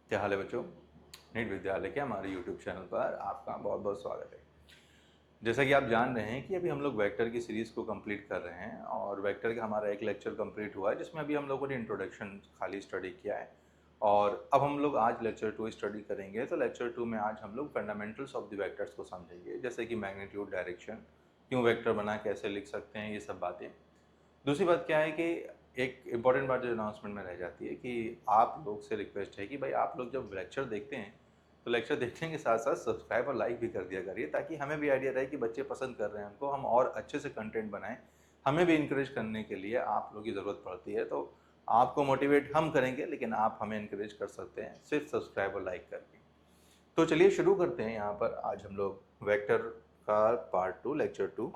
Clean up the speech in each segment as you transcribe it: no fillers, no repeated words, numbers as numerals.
क्या हाल है बच्चों। नीट विद्यालय के हमारे यूट्यूब चैनल पर आपका बहुत बहुत स्वागत है। जैसा कि आप जान रहे हैं कि अभी हम लोग वेक्टर की सीरीज़ को कंप्लीट कर रहे हैं और वेक्टर का हमारा एक लेक्चर कंप्लीट हुआ है जिसमें अभी हम लोगों ने इंट्रोडक्शन खाली स्टडी किया है। और अब हम लोग आज लेक्चर 2 स्टडी करेंगे। तो लेक्चर 2 में आज हम लोग फंडामेंटल्स ऑफ द वेक्टर्स को समझेंगे, जैसे कि मैग्नीट्यूड, डायरेक्शन, क्यों वेक्टर बना, कैसे लिख सकते हैं, ये सब बातें। दूसरी बात क्या है कि एक इम्पॉर्टेंट बात जो अनाउंसमेंट में रह जाती है कि आप लोग से रिक्वेस्ट है कि भाई आप लोग जब लेक्चर देखते हैं तो लेक्चर देखने के साथ साथ सब्सक्राइब और लाइक भी कर दिया करिए, ताकि हमें भी आइडिया रहे कि बच्चे पसंद कर रहे हैं हमको, हम और अच्छे से कंटेंट बनाएं। हमें भी इंकरेज करने के लिए आप लोग की ज़रूरत पड़ती है, तो आपको मोटिवेट हम करेंगे लेकिन आप हमें इंकरेज कर सकते हैं सिर्फ सब्सक्राइब और लाइक करके। तो चलिए शुरू करते हैं। यहाँ पर आज हम लोग वेक्टर का पार्ट 2 लेक्चर 2।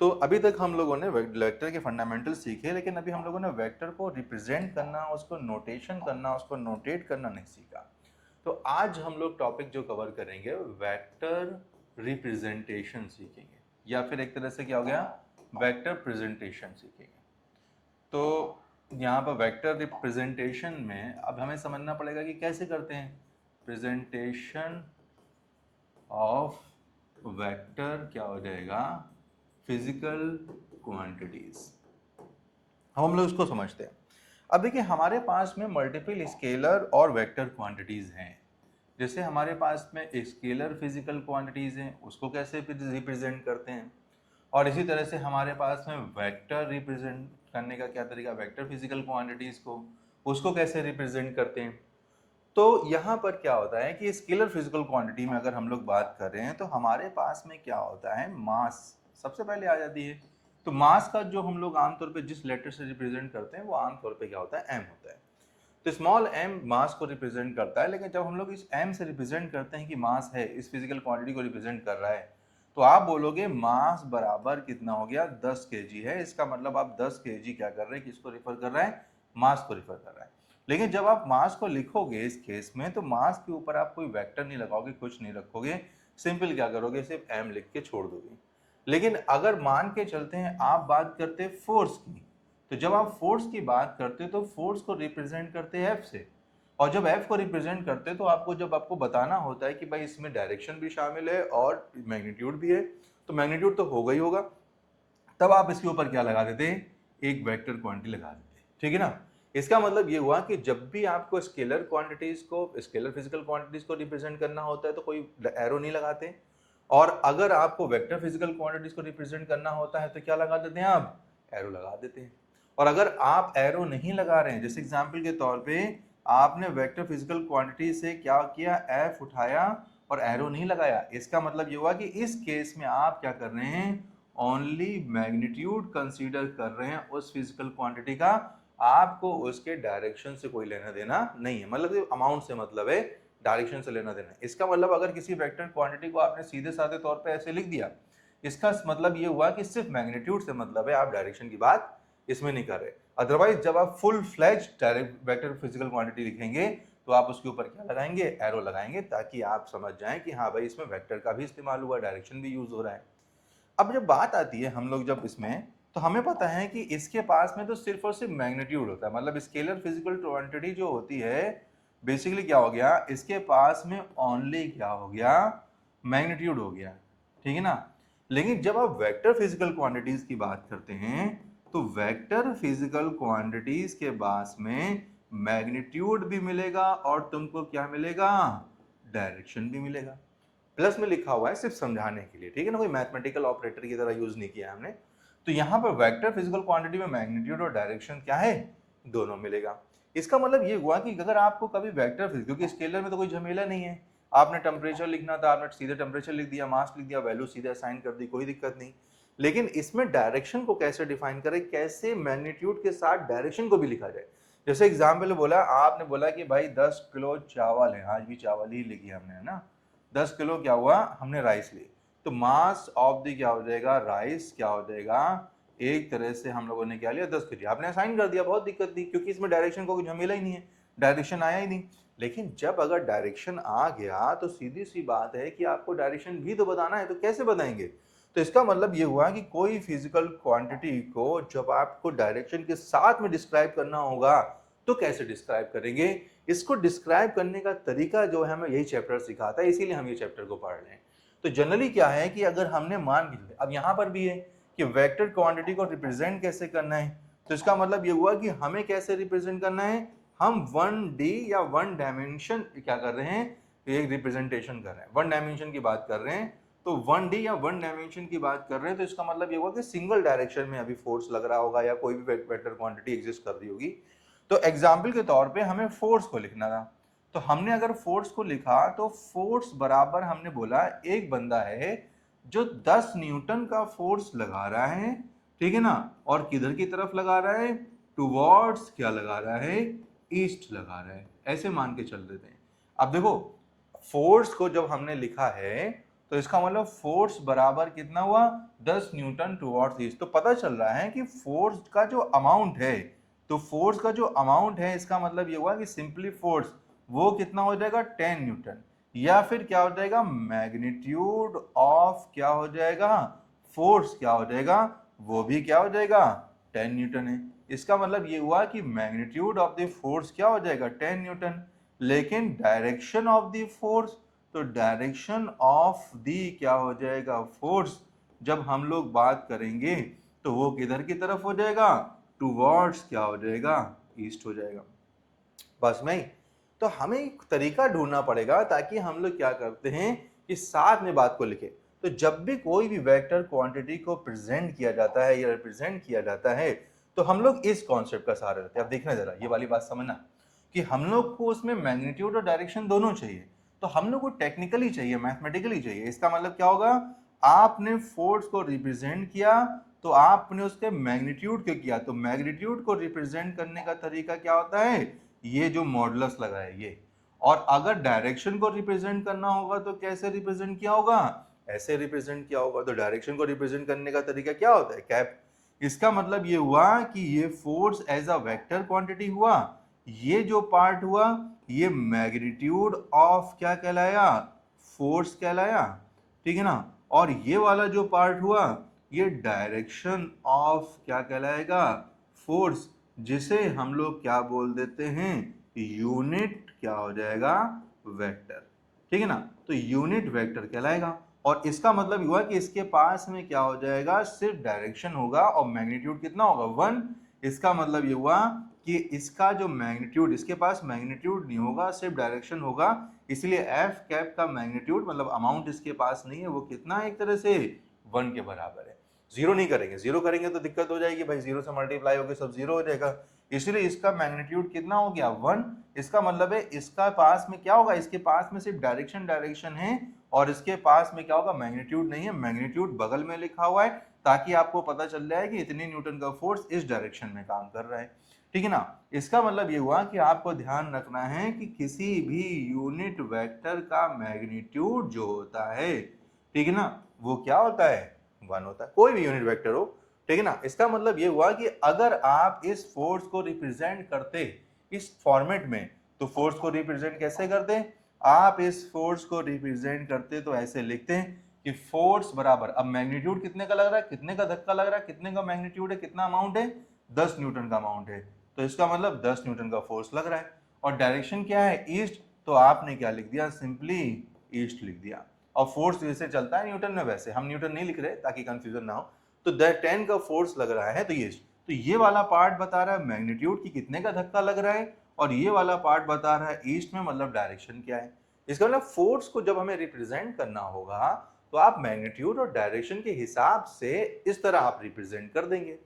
तो अभी तक हम लोगों ने वेक्टर के फंडामेंटल सीखे, लेकिन अभी हम लोगों ने वेक्टर को रिप्रेजेंट करना, उसको नोटेशन करना, उसको नोटेट करना नहीं सीखा। तो आज हम लोग टॉपिक जो कवर करेंगे वेक्टर रिप्रेजेंटेशन सीखेंगे, या फिर एक तरह से क्या हो गया, वेक्टर प्रेजेंटेशन सीखेंगे। तो यहाँ पर वेक्टर रिप्रेजेंटेशन में अब हमें समझना पड़ेगा कि कैसे करते हैं प्रेजेंटेशन ऑफ वेक्टर। क्या हो जाएगा, फिजिकल क्वांटिटीज। हम लोग इसको समझते हैं। अब देखिए हमारे पास में मल्टीपल स्केलर और वेक्टर क्वांटिटीज हैं। जैसे हमारे पास में स्केलर फिजिकल क्वांटिटीज हैं, उसको कैसे रिप्रेजेंट करते हैं, और इसी तरह से हमारे पास में वेक्टर रिप्रेजेंट करने का क्या तरीका, वेक्टर फिजिकल क्वांटिटीज को उसको कैसे रिप्रेजेंट करते हैं। तो यहाँ पर क्या होता है कि स्केलर फिजिकल क्वांटिटी में अगर हम लोग बात कर रहे हैं तो हमारे पास में क्या होता है, मास सबसे पहले आ जाती है। तो मास का जो हम लोग आमतौर पे जिस लेटर से रिप्रेजेंट करते हैं वो आमतौर पे क्या होता है, एम होता है। तो स्मॉल एम मास को रिप्रेजेंट करता है, लेकिन जब हम लोग इस एम से रिप्रेजेंट करते हैं कि मास है, इस फिजिकल क्वांटिटी को रिप्रेजेंट कर रहा है, तो आप बोलोगे मास बराबर कितना हो गया, 10 केजी है। इसका मतलब आप 10 केजी क्या कर रहे हैं, किसको रिफर कर रहा है, मास को रिफर कर रहा है। लेकिन जब आप मास को लिखोगे इस केस में, तो मास के ऊपर आप कोई वेक्टर नहीं लगाओगे, कुछ नहीं रखोगे, सिंपल क्या करोगे, सिर्फ एम लिख के छोड़ दोगे। लेकिन अगर मान के चलते हैं आप बात करते हैं फोर्स की, तो जब आप फोर्स की बात करते हो तो फोर्स को रिप्रेजेंट करते हैं एफ से, और जब एफ को रिप्रेजेंट करते हैं तो आपको जब आपको बताना होता है कि भाई इसमें डायरेक्शन भी शामिल है और मैग्नीट्यूड भी है, तो मैग्नीट्यूड तो होगा ही होगा, तब आप इसके ऊपर क्या लगा देते हैं, एक वेक्टर क्वांटिटी लगा देते हैं। ठीक है ना। इसका मतलब ये हुआ कि जब भी आपको स्केलर क्वांटिटीज को, स्केलर फिजिकल क्वांटिटीज को रिप्रेजेंट करना होता है तो कोई एरो नहीं लगाते, और अगर आपको वेक्टर फिजिकल क्वांटिटीज को रिप्रेजेंट करना होता है तो क्या लगा देते हैं, आप एरो लगा देते हैं। और अगर आप एरो नहीं लगा रहे हैं, जैसे एग्जाम्पल के तौर पे आपने वेक्टर फिजिकल क्वांटिटी से क्या किया, एफ उठाया और एरो नहीं लगाया, इसका मतलब ये हुआ कि इस केस में आप क्या कर रहे हैं, ओनली मैग्नीट्यूड कंसीडर कर रहे हैं उस फिजिकल क्वांटिटी का, आपको उसके डायरेक्शन से कोई लेना देना नहीं है। मतलब अमाउंट से मतलब है, डायरेक्शन से लेना देना है। इसका मतलब अगर किसी वेक्टर क्वांटिटी को आपने सीधे साधे तौर पे ऐसे लिख दिया, इसका मतलब ये हुआ कि सिर्फ मैग्नीट्यूड से मतलब है, आप डायरेक्शन की बात इसमें नहीं कर रहे। अदरवाइज जब आप full fledge direct vector physical quantity लिखेंगे तो आप उसके ऊपर क्या लगाएंगे, एरो लगाएंगे, ताकि आप समझ जाएं कि हाँ भाई इसमें वेक्टर का भी इस्तेमाल हुआ, डायरेक्शन भी यूज हो रहा है। अब जब बात आती है हम लोग जब इसमें, तो हमें पता है कि इसके पास में तो सिर्फ और सिर्फ मैग्नीट्यूड होता है। मतलब स्केलर फिजिकल क्वांटिटी जो होती है बेसिकली क्या हो गया, इसके पास में ओनली क्या हो गया, मैग्नीट्यूड हो गया। ठीक है ना। लेकिन जब आप वेक्टर फिजिकल क्वांटिटीज की बात करते हैं तो वेक्टर फिजिकल क्वांटिटीज के पास में मैग्नीट्यूड भी मिलेगा और तुमको क्या मिलेगा, डायरेक्शन भी मिलेगा। प्लस में लिखा हुआ है सिर्फ समझाने के लिए, ठीक है ना, कोई मैथमेटिकल ऑपरेटर की तरह यूज नहीं किया हमने। तो यहाँ पर वेक्टर फिजिकल क्वांटिटी में मैग्नीट्यूड और डायरेक्शन क्या है, दोनों मिलेगा। इसका मतलब ये हुआ कि अगर आपको कभी वेक्टर फिजिकल, क्योंकि स्केलर में तो कोई झमेला नहीं है, आपने टेम्परेचर लिखना था, आपने सीधे टेम्परेचर लिख दिया, मास लिख दिया, वैल्यू सीधे असाइन कर दी, कोई दिक्कत नहीं। लेकिन इसमें डायरेक्शन को कैसे डिफाइन करें, कैसे मैग्नीट्यूड के साथ डायरेक्शन को भी लिखा जाए। जैसे एग्जाम्पल बोला, आपने बोला कि भाई 10 किलो चावल है, आज भी चावल ही लिखी हमने, है ना, 10 किलो क्या हुआ, हमने राइस ली, तो मास ऑफ द क्या हो जाएगा, राइस क्या हो जाएगा, एक तरह से हम लोगों ने क्या लिया, 10 केजी, आपने असाइन कर दिया, बहुत दिक्कत थी क्योंकि इसमें डायरेक्शन को कोई झमेला ही नहीं है, डायरेक्शन आया ही नहीं। लेकिन जब अगर डायरेक्शन आ गया तो सीधी सी बात है कि आपको डायरेक्शन भी तो बताना है, तो कैसे बताएंगे। तो इसका मतलब ये हुआ कि कोई फिजिकल क्वांटिटी को जब आपको डायरेक्शन के साथ में डिस्क्राइब करना होगा तो कैसे डिस्क्राइब करेंगे? इसको डिस्क्राइब करने का तरीका जो है हमें यही चैप्टर सिखाता है, इसीलिए हम ये चैप्टर को पढ़ रहे हैं। तो जनरली क्या है कि अगर हमने मान लिया, अब यहाँ पर भी है कि वेक्टर क्वांटिटी को रिप्रेजेंट कैसे करना है, तो इसका मतलब ये हुआ कि हमें कैसे रिप्रेजेंट करना है, हम 1D या 1 डायमेंशन क्या कर रहे हैं, एक रिप्रेजेंटेशन कर रहे हैं, 1 डायमेंशन की बात कर रहे हैं। तो 1D या 1 डायमेंशन की बात कर रहे हैं, तो इसका मतलब ये हुआ कि सिंगल डायरेक्शन में अभी फोर्स लग रहा होगा या कोई भी वेक्टर क्वांटिटी एग्जिस्ट कर रही होगी। तो एग्जाम्पल के तौर पे हमें फोर्स को लिखना था, तो हमने अगर फोर्स को लिखा तो फोर्स बराबर हमने बोला एक बंदा है जो 10 न्यूटन का फोर्स लगा रहा है, ठीक है ना, और किधर की तरफ लगा रहा है, टुवर्ड्स क्या लगा रहा है, ईस्ट लगा रहा है, ऐसे मान के चल देते हैं। अब देखो फोर्स को जब हमने लिखा है तो इसका मतलब फोर्स बराबर कितना हुआ, 10 न्यूटन टुवर्ड्स ईस्ट। तो पता चल रहा है कि फोर्स का जो अमाउंट है, तो फोर्स का जो अमाउंट है इसका मतलब ये हुआ कि सिंपली फोर्स वो कितना हो जाएगा, 10 न्यूटन, या फिर क्या हो जाएगा, मैग्नीट्यूड ऑफ क्या हो जाएगा, फोर्स क्या हो जाएगा, वो भी क्या हो जाएगा, 10 न्यूटन है। इसका मतलब ये हुआ कि मैग्नीट्यूड ऑफ द फोर्स क्या हो जाएगा, 10 न्यूटन, लेकिन डायरेक्शन ऑफ द फोर्स, तो डायरेक्शन ऑफ दी क्या हो जाएगा, फोर्स, जब हम लोग बात करेंगे तो वो किधर की तरफ हो जाएगा, टुवर्ड्स क्या हो जाएगा, ईस्ट हो जाएगा। बस नहीं, तो हमें एक तरीका ढूंढना पड़ेगा ताकि हम लोग क्या करते हैं कि साथ में बात को लिखे। तो जब भी कोई भी वेक्टर क्वांटिटी को प्रेजेंट किया जाता है या रिप्रेजेंट किया जाता है तो हम लोग इस कॉन्सेप्ट का सहारा लेते हैं। अब देखना जरा ये वाली बात समझना कि हम लोग को उसमें मैग्नीट्यूड और डायरेक्शन दोनों चाहिए, तो हम लोग को टेक्निकली चाहिए, मैथमेटिकली चाहिए। इसका मतलब क्या होगा, आपने फोर्स को रिप्रेजेंट किया तो आपने उसके मैग्नीट्यूड को किया, तो मैग्नीट्यूड को रिप्रेजेंट करने का तरीका क्या होता है, ये जो मॉडुलस लगा है ये। और अगर डायरेक्शन को रिप्रेजेंट करना होगा तो कैसे रिप्रेजेंट किया होगा, ऐसे रिप्रेजेंट किया होगा। तो डायरेक्शन को रिप्रेजेंट करने का तरीका क्या होता है, कैप। इसका मतलब ये हुआ कि ये force as a vector quantity हुआ, ये जो पार्ट हुआ ये मैग्नीट्यूड ऑफ क्या कहलाया, फोर्स कहलाया, ठीक है ना, और ये वाला जो पार्ट हुआ ये डायरेक्शन ऑफ क्या कहलाएगा, फोर्स, जिसे हम लोग क्या बोल देते हैं, यूनिट क्या हो जाएगा, वेक्टर, ठीक है ना। तो यूनिट वेक्टर कहलाएगा। और इसका मतलब हुआ कि इसके पास में क्या हो जाएगा, सिर्फ डायरेक्शन होगा और मैग्नीट्यूड कितना होगा, 1। इसका मतलब ये हुआ कि इसका जो मैग्नीट्यूड, इसके पास मैग्नीट्यूड नहीं होगा, सिर्फ डायरेक्शन होगा, इसलिए एफ कैप का मैग्नीट्यूड मतलब अमाउंट इसके पास नहीं है, वो कितना है, एक तरह से 1 के बराबर है। जीरो नहीं करेंगे, जीरो करेंगे तो दिक्कत हो जाएगी भाई, जीरो से मल्टीप्लाई होकर सब जीरो हो जाएगा, इसलिए इसका मैग्नीट्यूड कितना हो गया, 1। इसका मतलब है इसका पास में क्या होगा, इसके पास में सिर्फ डायरेक्शन है और इसके पास में क्या होगा, मैग्नीट्यूड नहीं है, मैग्नीट्यूड बगल में लिखा हुआ है ताकि आपको पता चल जाए कि इतने न्यूटन का फोर्स इस डायरेक्शन में काम कर रहा है, ठीक है ना। इसका मतलब ये हुआ कि आपको ध्यान रखना है कि किसी भी यूनिट वेक्टर का मैग्नीट्यूड जो होता है, ठीक है ना, वो क्या होता है, 1 होता है, कोई भी यूनिट वेक्टर हो, ठीक है ना। इसका मतलब ये हुआ कि अगर आप इस फोर्स को रिप्रेजेंट करते इस फॉर्मेट में, तो फोर्स को रिप्रेजेंट कैसे करते, आप इस फोर्स को रिप्रेजेंट करते तो ऐसे लिखते हैं कि फोर्स बराबर, अब मैग्नीट्यूड कितने का लग रहा है, कितने का धक्का लग रहा है, कितने का मैग्नीट्यूड है, कितना अमाउंट है, 10 न्यूटन का अमाउंट है, तो इसका मतलब 10 न्यूटन का फोर्स लग रहा है। और डायरेक्शन क्या है, ईस्ट, तो आपने क्या लिख दिया, सिंपली ईस्ट लिख दिया। और फोर्स जैसे चलता है न्यूटन में वैसे हम न्यूटन नहीं लिख रहे ताकि कंफ्यूजन ना हो, तो 10 का फोर्स लग रहा है तो ये वाला पार्ट बता रहा है मैग्नीट्यूड की कितने का धक्का लग रहा है, और ये वाला पार्ट बता रहा है ईस्ट में मतलब डायरेक्शन क्या है। इसका मतलब फोर्स को जब हमें रिप्रेजेंट करना होगा तो आप मैग्नीट्यूड और डायरेक्शन के हिसाब से इस तरह आप रिप्रेजेंट कर देंगे।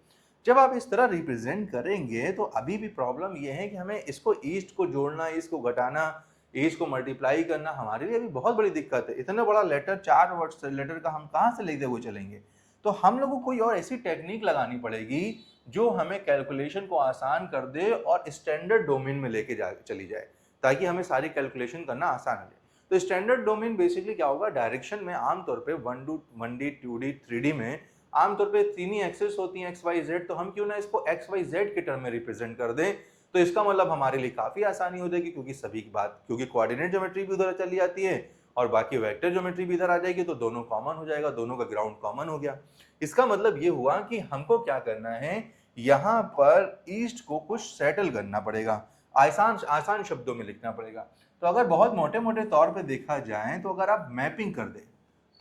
जब आप इस तरह रिप्रेजेंट करेंगे तो अभी भी प्रॉब्लम यह है कि हमें इसको ईस्ट को जोड़ना, ईस्ट को घटाना, ईस्ट को मल्टीप्लाई करना हमारे लिए अभी बहुत बड़ी दिक्कत है। इतना बड़ा लेटर, 4 वर्ड लेटर का हम कहाँ से लिखते हुए चलेंगे, तो हम लोगों को कोई और ऐसी टेक्निक लगानी पड़ेगी जो हमें कैलकुलेशन को आसान कर दे और स्टैंडर्ड डोमेन में लेके चली जाए ताकि हमें सारी कैलकुलेशन करना आसान हो जाए। तो स्टैंडर्ड डोमेन बेसिकली क्या होगा, डायरेक्शन में आमतौर पे 1D 2D 3D में आमतौर पे 3 ही एक्सेस होती हैं, एक्स वाई जेड, तो हम क्यों ना इसको एक्स वाई जेड के टर्म में रिप्रेजेंट कर दें, तो इसका मतलब हमारे लिए काफी आसानी हो जाएगी, क्योंकि सभी की बात, क्योंकि कोऑर्डिनेट ज्योमेट्री भी उधर चली जाती है और बाकी वेक्टर ज्योमेट्री भी इधर आ जाएगी, तो दोनों कॉमन हो जाएगा, दोनों का ग्राउंड कॉमन हो गया। इसका मतलब ये हुआ कि हमको क्या करना है, यहाँ पर ईस्ट को कुछ सेटल करना पड़ेगा। आसान आसान शब्दों में लिखना पड़ेगा। तो अगर बहुत मोटे मोटे तौर पे देखा जाए तो अगर आप मैपिंग कर दें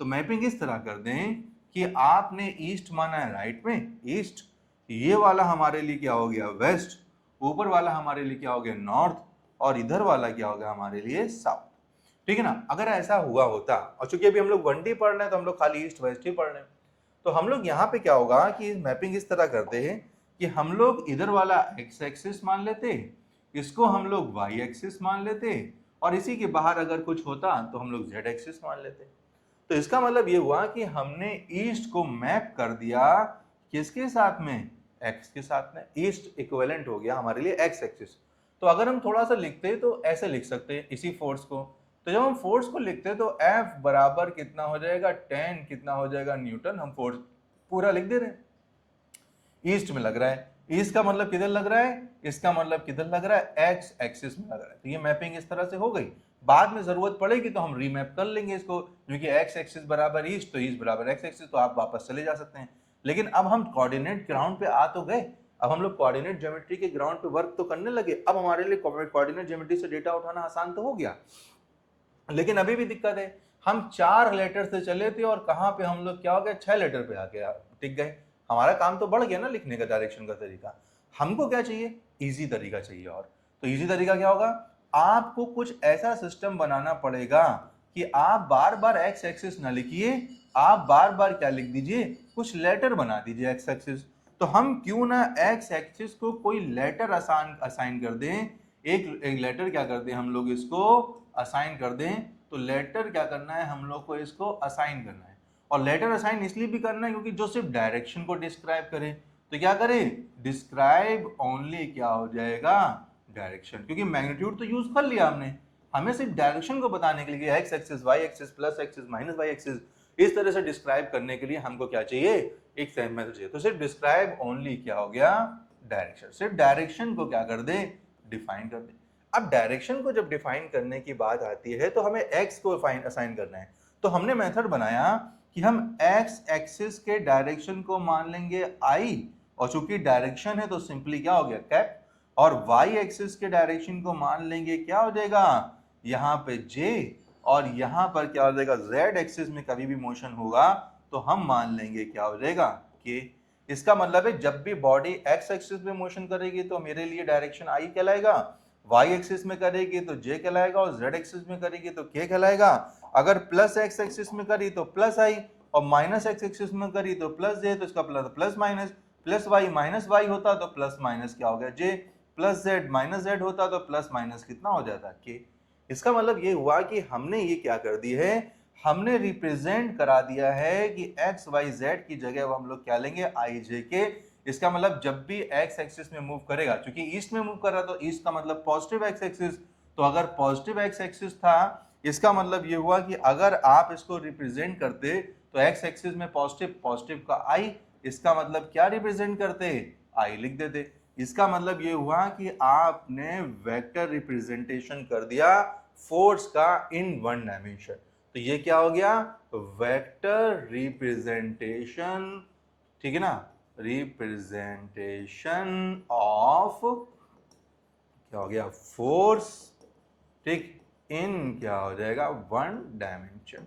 तो मैपिंग इस तरह कर दें कि आपने ईस्ट माना है राइट में ईस्ट, ये वाला हमारे लिए क्या हो गया वेस्ट, ऊपर वाला हमारे लिए क्या हो गया नॉर्थ, और इधर वाला क्या हो गया हमारे लिए साउथ। ठीक है ना। अगर ऐसा हुआ होता, और चूंकि अभी हम लोग 1D पढ़ रहे हैं तो हम लोग खाली ईस्ट वेस्ट ही पढ़ रहे हैं, तो हम लोग यहाँ पे क्या होगा कि मैपिंग इस तरह करते हैं कि हम लोग इधर वाला एक्स एक्सिस मान लेते, इसको हम लोग वाई एक्सिस मान लेते, और इसी के बाहर अगर कुछ होता तो हम लोग जेड एक्सिस मान लेते। तो इसका मतलब ये हुआ कि हमने ईस्ट को मैप कर दिया किसके साथ में, एक्स के साथ में। ईस्ट इक्विवेलेंट हो गया हमारे लिए एक्स एक्सिस। तो अगर हम थोड़ा सा लिखते तो ऐसे लिख सकते हैं इसी फोर्स को। तो जब हम फोर्स को लिखते हैं तो F बराबर कितना हो जाएगा 10 कितना हो जाएगा न्यूटन, हम फोर्स पूरा लिख दे रहे हैं। ईस्ट में लग रहा है, ईस्ट का मतलब किधर लग रहा है, इसका मतलब किधर लग रहा है एक्स एक्सिस में लग रहा है। तो ये मैपिंग इस तरह से हो गई। बाद में जरूरत पड़ेगी तो हम रीमैप कर लेंगे इसको, क्योंकि एक्स एक्सिस बराबर ईस्ट तो ईस्ट बराबर एक्स एक्सिस, तो आप वापस चले जा सकते हैं। लेकिन अब हम कोऑर्डिनेट ग्राउंड पे आ तो गए, अब हम लोग कोऑर्डिनेट ज्योमेट्री के ग्राउंड पे वर्क तो करने लगे। अब हमारे लिए कोऑर्डिनेट ज्योमेट्री से डेटा उठाना आसान तो हो गया, लेकिन अभी भी दिक्कत है। हम 4 लेटर से चले थे और कहां पे हम लोग क्या हो गया 6 लेटर पे आके टिक गए। हमारा काम तो बढ़ गया ना लिखने का, डायरेक्शन का तरीका। हमको क्या चाहिए, इजी तरीका चाहिए। और तो इजी तरीका क्या होगा, आपको कुछ ऐसा सिस्टम बनाना पड़ेगा कि आप बार बार एक्स एक्सिस ना लिखिए, आप बार बार क्या लिख दीजिए, कुछ लेटर बना दीजिए एक्स एक्सिस। तो हम क्यों ना एक्स एक्सिस को कोई लेटर असाइन कर दें, एक लेटर क्या कर दें हम लोग इसको असाइन कर दें। तो लेटर क्या करना है हम लोग को, इसको असाइन करना है। और लेटर असाइन इसलिए भी करना है क्योंकि जो सिर्फ डायरेक्शन को डिस्क्राइब करे, तो क्या करें, डिस्क्राइब ओनली क्या हो जाएगा डायरेक्शन, क्योंकि मैग्नीट्यूड तो यूज कर लिया हमने, हमें सिर्फ डायरेक्शन को बताने के लिए x axis y axis plus axis minus y axis, इस तरह से डिस्क्राइब करने के लिए हमको क्या चाहिए, एक सेम मेथड चाहिए। तो सिर्फ डिस्क्राइब ओनली क्या हो गया डायरेक्शन, सिर्फ डायरेक्शन को क्या कर दे डिफाइन कर दे। अब डायरेक्शन को जब डिफाइन करने की बात आती है तो हमें एक्स को असाइन करना है। तो हमने मेथड बनाया कि हम एक्स एक्सिस के डायरेक्शन को मान लेंगे आई, और चूंकि डायरेक्शन है तो सिंपली क्या हो गया कैप, और वाई एक्सिस के डायरेक्शन को मान लेंगे क्या हो जाएगा यहाँ पे जे, और यहाँ पर क्या हो जाएगा जेड एक्सिस में कभी भी मोशन होगा तो हम मान लेंगे क्या हो जाएगा के। इसका मतलब है जब भी बॉडी एक्स एक्सिस में मोशन करेगी तो मेरे लिए डायरेक्शन आई कहलाएगा, वाई एक्सिस में करेगी तो जे कहलाएगा, और जेड एक्सिस में करेगी तो के कहलाएगा। अगर प्लस एक्स एक्सिस में करी तो प्लस आई, और माइनस एक्स एक्सिस में करी तो प्लस जे, तो इसका plus minus, plus y minus y होता तो प्लस माइनस क्या हो गया j, plus z minus z होता तो प्लस माइनस कितना हो जाता के। इसका मतलब ये हुआ कि हमने ये क्या कर दी है, हमने रिप्रेजेंट करा दिया है कि एक्स वाई जेड की जगह हम लोग क्या लेंगे आई जे के। इसका मतलब जब भी एक्स एक्सिस में मूव करेगा, क्योंकि ईस्ट में मूव कर रहा तो ईस्ट का मतलब पॉजिटिव एक्स एक्सिस, तो अगर पॉजिटिव एक्स एक्सिस था इसका मतलब ये हुआ कि अगर आप इसको रिप्रेजेंट करते तो एक्स एक्सिस में पॉजिटिव पॉजिटिव का आई, इसका मतलब क्या रिप्रेजेंट करते आई लिख देते। इसका मतलब ये हुआ कि आपने वेक्टर रिप्रेजेंटेशन कर दिया फोर्स का इन वन डायमेंशन। तो ये क्या हो गया वेक्टर रिप्रेजेंटेशन, ठीक है ना, रिप्रेजेंटेशन ऑफ क्या हो गया फोर्स, ठीक, इन क्या हो जाएगा वन डायमेंशन,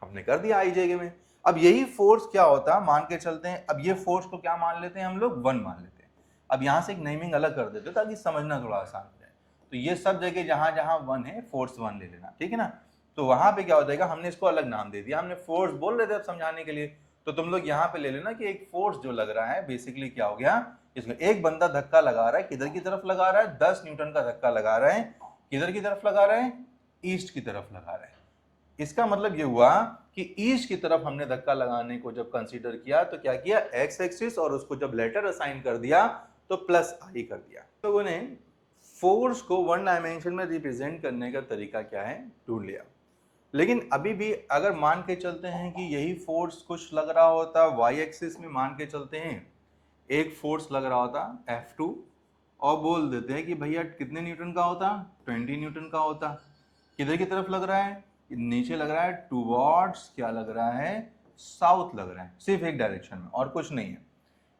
हमने कर दिया आई जे में। अब यही फोर्स क्या होता मान के चलते हैं, अब ये फोर्स को क्या मान लेते हैं हम लोग वन मान लेते हैं। अब यहां से एक नेमिंग अलग कर देते ताकि समझना थोड़ा आसान हो जाए। तो ये सब जगह जहां जहां वन है फोर्स वन ले लेना, ठीक है ना। तो वहां पे क्या हो जाएगा, हमने इसको अलग नाम दे दिया, हमने फोर्स बोल रहे थे अब समझाने के लिए, तो तुम लोग यहाँ पे ले लेना कि एक फोर्स जो लग रहा है बेसिकली क्या हो गया, इसमें एक बंदा धक्का लगा रहा है, किधर की तरफ लगा रहा है 10 न्यूटन का धक्का लगा रहा है, किधर की तरफ लगा रहा है ईस्ट की तरफ लगा रहा है। इसका मतलब ये हुआ कि ईस्ट की तरफ हमने धक्का लगाने को जब कंसीडर किया तो क्या किया एक्स एक्सिस, और उसको जब लेटर असाइन कर दिया तो प्लस आई कर दिया। लोगों ने फोर्स को वन डायमेंशन में रिप्रेजेंट करने का तरीका क्या है ढूंढ लिया। लेकिन अभी भी अगर मान के चलते हैं कि यही फोर्स कुछ लग रहा होता वाई एक्सिस में, मान के चलते हैं एक फोर्स लग रहा होता F2, और बोल देते हैं कि भैया कितने न्यूटन का होता 20 न्यूटन का होता, किधर की तरफ लग रहा है नीचे लग रहा है टूवर्ड्स क्या लग रहा है साउथ लग रहा है, सिर्फ एक डायरेक्शन में और कुछ नहीं है।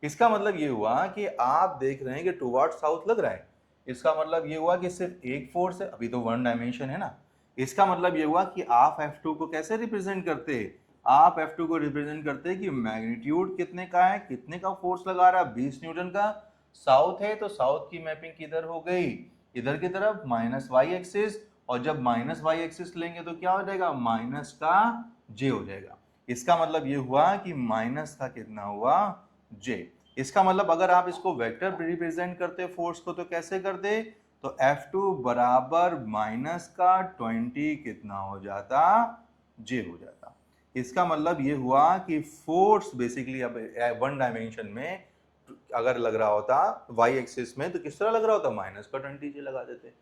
इसका मतलब ये हुआ कि आप देख रहे हैं कि टूवर्ड्स साउथ लग रहा है, इसका मतलब ये हुआ कि सिर्फ एक फोर्स है, अभी तो वन डायमेंशन है ना। इसका मतलब ये हुआ कि आप F2 को कैसे रिप्रेजेंट करते हैं, आप F2 को रिप्रेजेंट करते हैं कि मैग्नीट्यूड कितने का है, कितने का फोर्स लगा रहा है, 20 न्यूटन का। साउथ है तो साउथ की मैपिंग किधर हो गई, इधर की तरफ माइनस वाई एक्सिस, और जब माइनस वाई एक्सिस लेंगे तो क्या हो जाएगा, माइनस का जे हो जाएगा। इसका मतलब ये हुआ कि माइनस का कितना हुआ, जे। इसका मतलब अगर आप इसको वेक्टर रिप्रेजेंट करते फोर्स को तो कैसे करते, तो F2 बराबर माइनस का 20 कितना हो जाता, जे हो जाता। इसका मतलब ये हुआ कि फोर्स बेसिकली अब वन डायमेंशन में अगर लग रहा होता वाई एक्सिस में तो किस तरह लग रहा होता, माइनस का 20 जे लगा देते।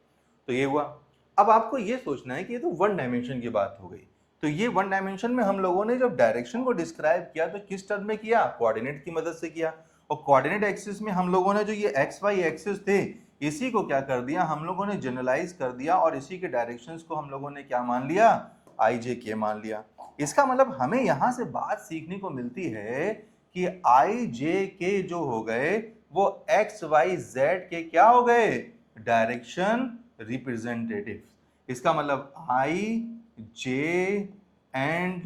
तो ये हुआ। अब आपको ये सोचना है कि ये तो वन डायमेंशन की बात हो गई, तो ये वन डायमेंशन में हम लोगों ने जब डायरेक्शन को डिस्क्राइब किया तो किस टर्म में किया, कोऑर्डिनेट की मदद से किया। और कोऑर्डिनेट एक्सिस में हम लोगों ने जो ये एक्स वाई एक्सिस थे इसी को क्या कर दिया, हम लोगों ने जनरलाइज कर दिया और इसी के डायरेक्शंस को हम लोगों ने क्या मान लिया, आई जे के मान लिया। इसका मतलब हमें यहां से बात सीखने को मिलती है कि आई जे के जो हो गए वो एक्स वाई जेड के क्या हो गए, डायरेक्शन रिप्रेजेंटेटिव। इसका मतलब आई जे एंड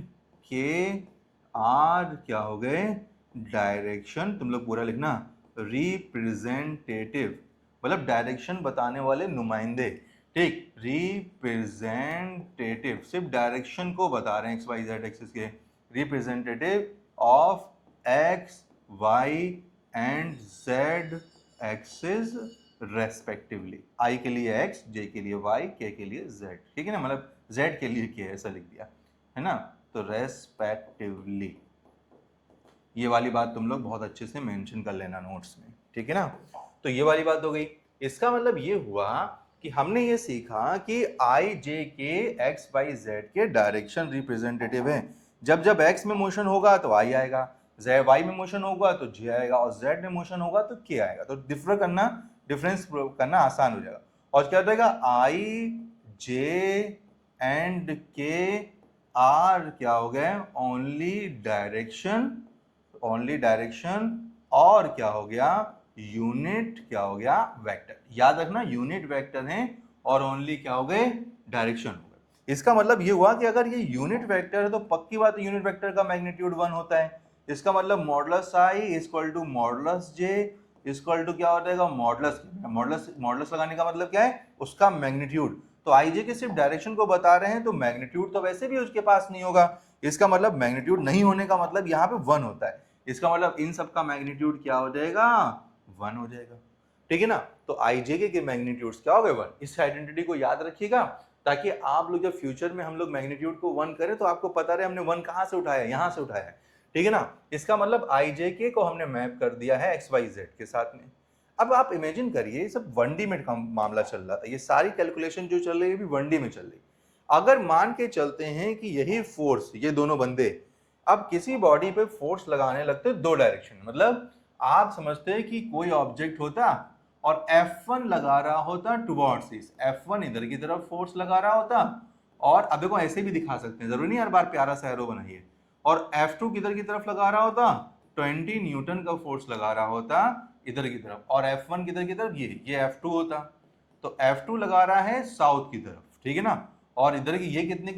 के आर क्या हो गए, डायरेक्शन, तुम लोग पूरा लिखना, रिप्रेजेंटेटिव, मतलब डायरेक्शन बताने वाले नुमाइंदे। ठीक, रिप्रेजेंटेटिव सिर्फ डायरेक्शन को बता रहे हैं एक्स वाई जेड एक्सिस के, representative of X Y and Z axis respectively. I के लिए एक्स, जे के लिए वाई, के के लिए जेड, ठीक है ना, मतलब जेड के लिए के ऐसा लिख दिया है ना, तो रेस्पेक्टिवली। ये वाली बात तुम लोग बहुत अच्छे से मेंशन कर लेना नोट्स में, ठीक है ना। तो ये वाली बात हो गई। इसका मतलब ये हुआ कि हमने ये सीखा कि आई जे के एक्स वाई जेड के डायरेक्शन रिप्रेजेंटेटिव है। जब जब एक्स में मोशन होगा तो आई आएगा, जेड वाई में मोशन होगा तो जे आएगा, और जेड में मोशन होगा तो के आएगा। तो डिफरेंस करना आसान हो जाएगा। और क्या हो जाएगा, आई जे एंड के आर क्या हो गए, ओनली डायरेक्शन, और क्या हो गया, यूनिट क्या हो गया, वेक्टर। याद रखना यूनिट वेक्टर है और ओनली क्या हो गए, डायरेक्शन हो गए। इसका मतलब ये हुआ कि अगर ये यूनिट वेक्टर है तो पक्की बात है यूनिट वेक्टर का मैग्नीट्यूड 1 होता है। इसका modulus i equal to modulus j equal to क्या हो जाएगा, मॉडुलस लगाने का मतलब क्या है, उसका मैग्नीट्यूड। तो आई जे के सिर्फ डायरेक्शन को बता रहे हैं तो मैग्नीट्यूड तो वैसे भी उसके पास नहीं होगा। इसका मतलब मैग्नीट्यूड नहीं होने का मतलब यहाँ पे 1 होता है। इसका मतलब इन सब का मैग्नीट्यूड क्या हो जाएगा, 1 हो जाएगा, ठीक है ना। तो आई जे के मैग्नीट्यूड्स क्या हो गए, 1। इस आइडेंटिटी को याद रखिएगा ताकि आप लोग जब फ्यूचर में हम लोग मैग्नीट्यूड को 1 करें तो आपको पता रहे हमने 1 कहां से उठाया, यहां से उठाया है, ठीक है ना। इसका मतलब आई जे के को हमने मैप कर दिया है एक्स वाई जेड के साथ में। अब आप इमेजिन करिए सब 1D में मामला चल रहा था, ये सारी कैलकुलेशन जो चल रही है भी 1D में चल रही। अगर मान के चलते हैं कि यही फोर्स, ये दोनों बंदे अब किसी बॉडी पे फोर्स लगाने लगते दो डायरेक्शन, मतलब आप समझते हैं कि कोई ऑब्जेक्ट होता और F1 लगा रहा होता टुवर्ड्स इस, F1 इधर की तरफ फोर्स लगा रहा होता, और अब देखो ऐसे भी दिखा सकते हैं, जरूरी नहीं हर बार प्यारा सा एरो बनाइए, और F2 किधर की तरफ लगा रहा होता, 20 न्यूटन का फोर्स लगा रहा होता इधर की तरफ, और F1 किधर की तरफ, ये F2 होता। तो F2 लगा रहा है साउथ की तरफ, ठीक है ना, और इधर की ये कितने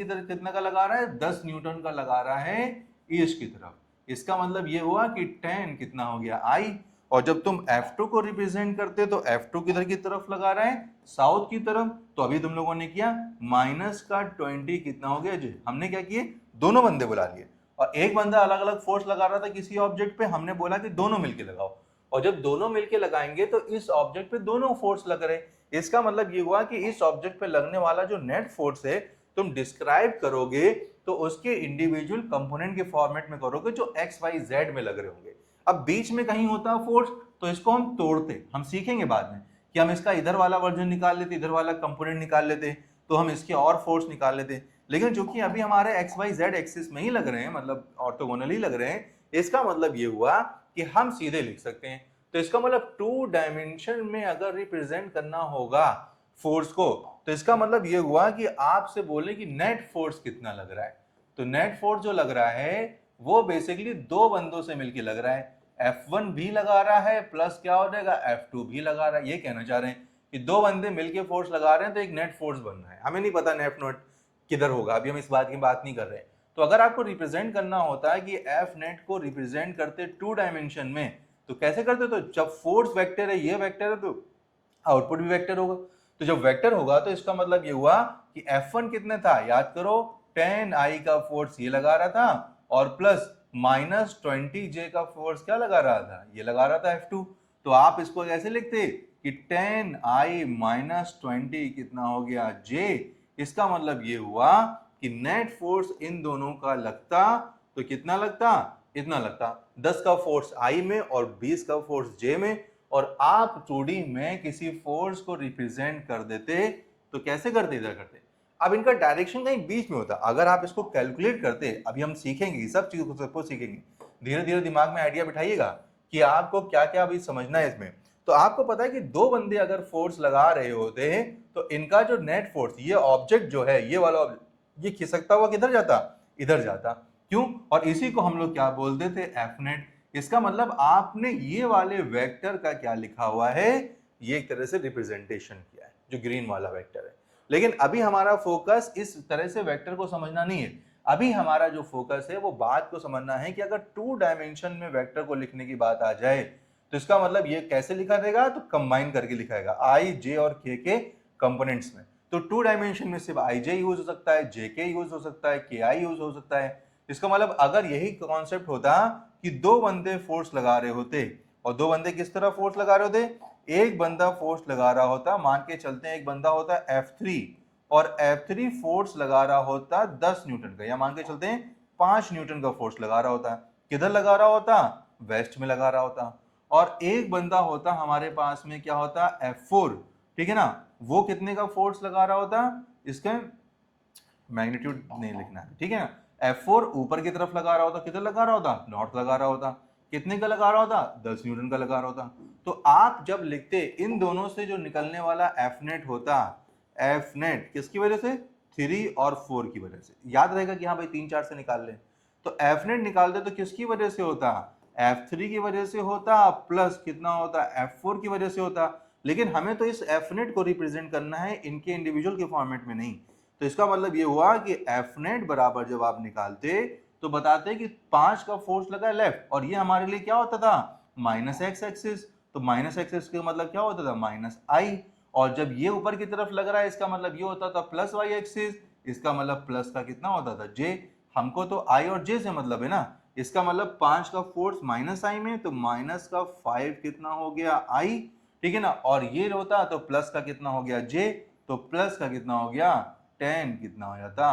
का लगा रहा है, 10 न्यूटन का लगा रहा है ईस्ट की तरफ। इसका मतलब ये हुआ कि 10 कितना हो गया, आई। और जब तुम F2 को रिप्रेजेंट करते तो F2 किधर की तरफ लगा रहा है, साउथ की तरफ। तो अभी तुम लोगों ने किया माइनस का 20 कितना हो गया जी, हमने क्या किए, दोनों बंदे बुला लिए, और एक बंदा अलग अलग फोर्स लगा रहा था किसी ऑब्जेक्ट पे, हमने बोला कि दोनों मिलके लगाओ, और जब दोनों मिलके लगाएंगे तो इस ऑब्जेक्ट पे दोनों फोर्स लग रहे। इसका मतलब ये हुआ कि इस ऑब्जेक्ट पे लगने वाला जो नेट फोर्स है तुम डिस्क्राइब करोगे तो उसके इंडिविजुअल कंपोनेंट के फॉर्मेट में करोगे जो एक्स वाई जेड में लग रहे होंगे। अब बीच में कहीं होता फोर्स तो इसको हम तोड़ते, हम सीखेंगे बाद में कि हम इसका इधर वाला वर्जन निकाल लेते, इधर वाला कंपोनेंट निकाल लेते, तो हम इसके और फोर्स निकाल लेते। लेकिन चूंकि अभी हमारे एक्स वाई जेड एक्सिस में ही लग रहे हैं, मतलब ऑर्थोगोनली लग रहे हैं, इसका मतलब ये हुआ कि हम सीधे लिख सकते हैं। तो इसका मतलब 2 डायमेंशन में अगर रिप्रेजेंट करना होगा फोर्स को, तो इसका मतलब ये हुआ कि आपसे बोले कि नेट फोर्स कितना लग रहा है। तो नेट फोर्स जो लग रहा है वो बेसिकली दो बंदों से मिलकर लग रहा है, F1 भी लगा रहा है प्लस क्या हो जाएगा, F2 भी लगा रहा है। ये कहना चाह रहे हैं कि दो बंदे मिलके फोर्स लगा रहे हैं तो एक नेट फोर्स बन रहा है, हमें नहीं पता नेट नोट किधर होगा, अभी हम इस बात की बात नहीं कर रहे हैं। तो अगर आपको रिप्रेजेंट करना होता है कि एफ नेट को रिप्रेजेंट करते टू डायमेंशन में, तो कैसे करते? तो जब फोर्स वेक्टर है, ये वेक्टर है, तो आउटपुट भी वेक्टर होगा। तो जब वेक्टर होगा तो इसका मतलब ये हुआ कि F1 कितने था, याद करो 10I का फोर्स ये लगा रहा था और प्लस -20J का फोर्स क्या लगा रहा था, ये लगा रहा था F2। तो आप इसको कैसे लिखते कि 10I - 20 कितना हो गया J। इसका मतलब ये हुआ कि नेट फोर्स इन दोनों का लगता तो कितना लगता, इतना लगता। 10 का फोर्स I में और 20 का फोर्स J में, और आप 2D में किसी फोर्स को रिप्रेजेंट कर देते तो कैसे करते, इधर करते। अब इनका डायरेक्शन कहीं बीच में होता, अगर आप इसको कैलकुलेट करते, अभी हम सीखेंगे सब चीजों को, सबको सीखेंगे, धीरे धीरे दिमाग में आइडिया बिठाइएगा कि आपको क्या क्या अभी समझना है इसमें। तो आपको पता है कि दो बंदे अगर फोर्स लगा रहे होते हैं तो इनका जो नेट फोर्स, ये ऑब्जेक्ट जो है, ये वाला ऑब्जेक्ट, ये खिसकता हुआ किधर जाता, इधर जाता। क्यों? और इसी को हम लोग क्या बोलते थे, एफ नेट। इसका मतलब आपने ये वाले वेक्टर का क्या लिखा हुआ है, ये एक तरह से रिप्रेजेंटेशन किया है, जो ग्रीन वाला वेक्टर है। लेकिन अभी हमारा फोकस इस तरह से वेक्टर को समझना नहीं है, अभी हमारा जो फोकस है वो बात को समझना है कि अगर टू डायमेंशन में वेक्टर को लिखने की बात आ जाए तो इसका मतलब ये कैसे लिखा जाएगा, तो कंबाइन करके लिखाएगा आई जे और के कंपोनेंट्स में। तो टू डायमेंशन में सिर्फ आई जे यूज हो सकता है, जे के यूज हो सकता है, के आई यूज हो सकता है। इसका मतलब अगर यही कॉन्सेप्ट होता कि दो बंदे फोर्स लगा रहे होते, और दो बंदे किस तरह फोर्स लगा रहे होते, एक बंदा फोर्स लगा रहा होता, मान के चलते हैं एक बंदा होता F3 और F3 फोर्स लगा रहा होता 10 न्यूटन का, या मान के चलते हैं 5 न्यूटन का फोर्स लगा रहा होता। किधर लगा रहा होता, वेस्ट में लगा रहा होता। और एक बंदा होता हमारे पास में क्या होता, F4, ठीक है ना, वो कितने का फोर्स लगा रहा होता, इसका मैग्नीट्यूड नहीं लिखना है, ठीक है ना। F4 ऊपर की तरफ लगा रहा होता, किधर लगा रहा होता, नॉर्थ लगा रहा होता। कितने का लगा रहा होता, 10 न्यूटन का लगा रहा होता। तो आप जब लिखते, इन दोनों से जो निकलने वाला एफ नेट होता, एफ नेट किसकी वजह से, 3 और 4 की वजह से। याद रहेगा कि हाँ भाई 3 4 से निकाल ले, तो एफ नेट निकाल दे तो किसकी वजह से होता, F3 की वजह से होता, प्लस कितना होता, F4 की वजह से होता। लेकिन हमें तो इस एफ नेट को रिप्रेजेंट करना है इनके इंडिविजुअल के फॉर्मेट में नहीं। तो इसका मतलब ये हुआ कि एफ नेट बराबर जब आप निकालते तो बताते कि 5 का फोर्स लगा लेफ्ट, और ये हमारे लिए क्या होता था, -x एक्सिस। तो -x का मतलब क्या होता था, -i। और जब ये ऊपर की तरफ लग रहा है इसका मतलब ये होता था +y एक्सिस, इसका मतलब प्लस का कितना होता था, j। हमको तो i और j से मतलब है ना, इसका मतलब 5 का फोर्स -i में, तो माइनस का 5 कितना हो गया i, ठीक है ना। और ये होता तो प्लस का कितना हो गया j, तो प्लस का कितना हो गया 10 कितना हो जाता,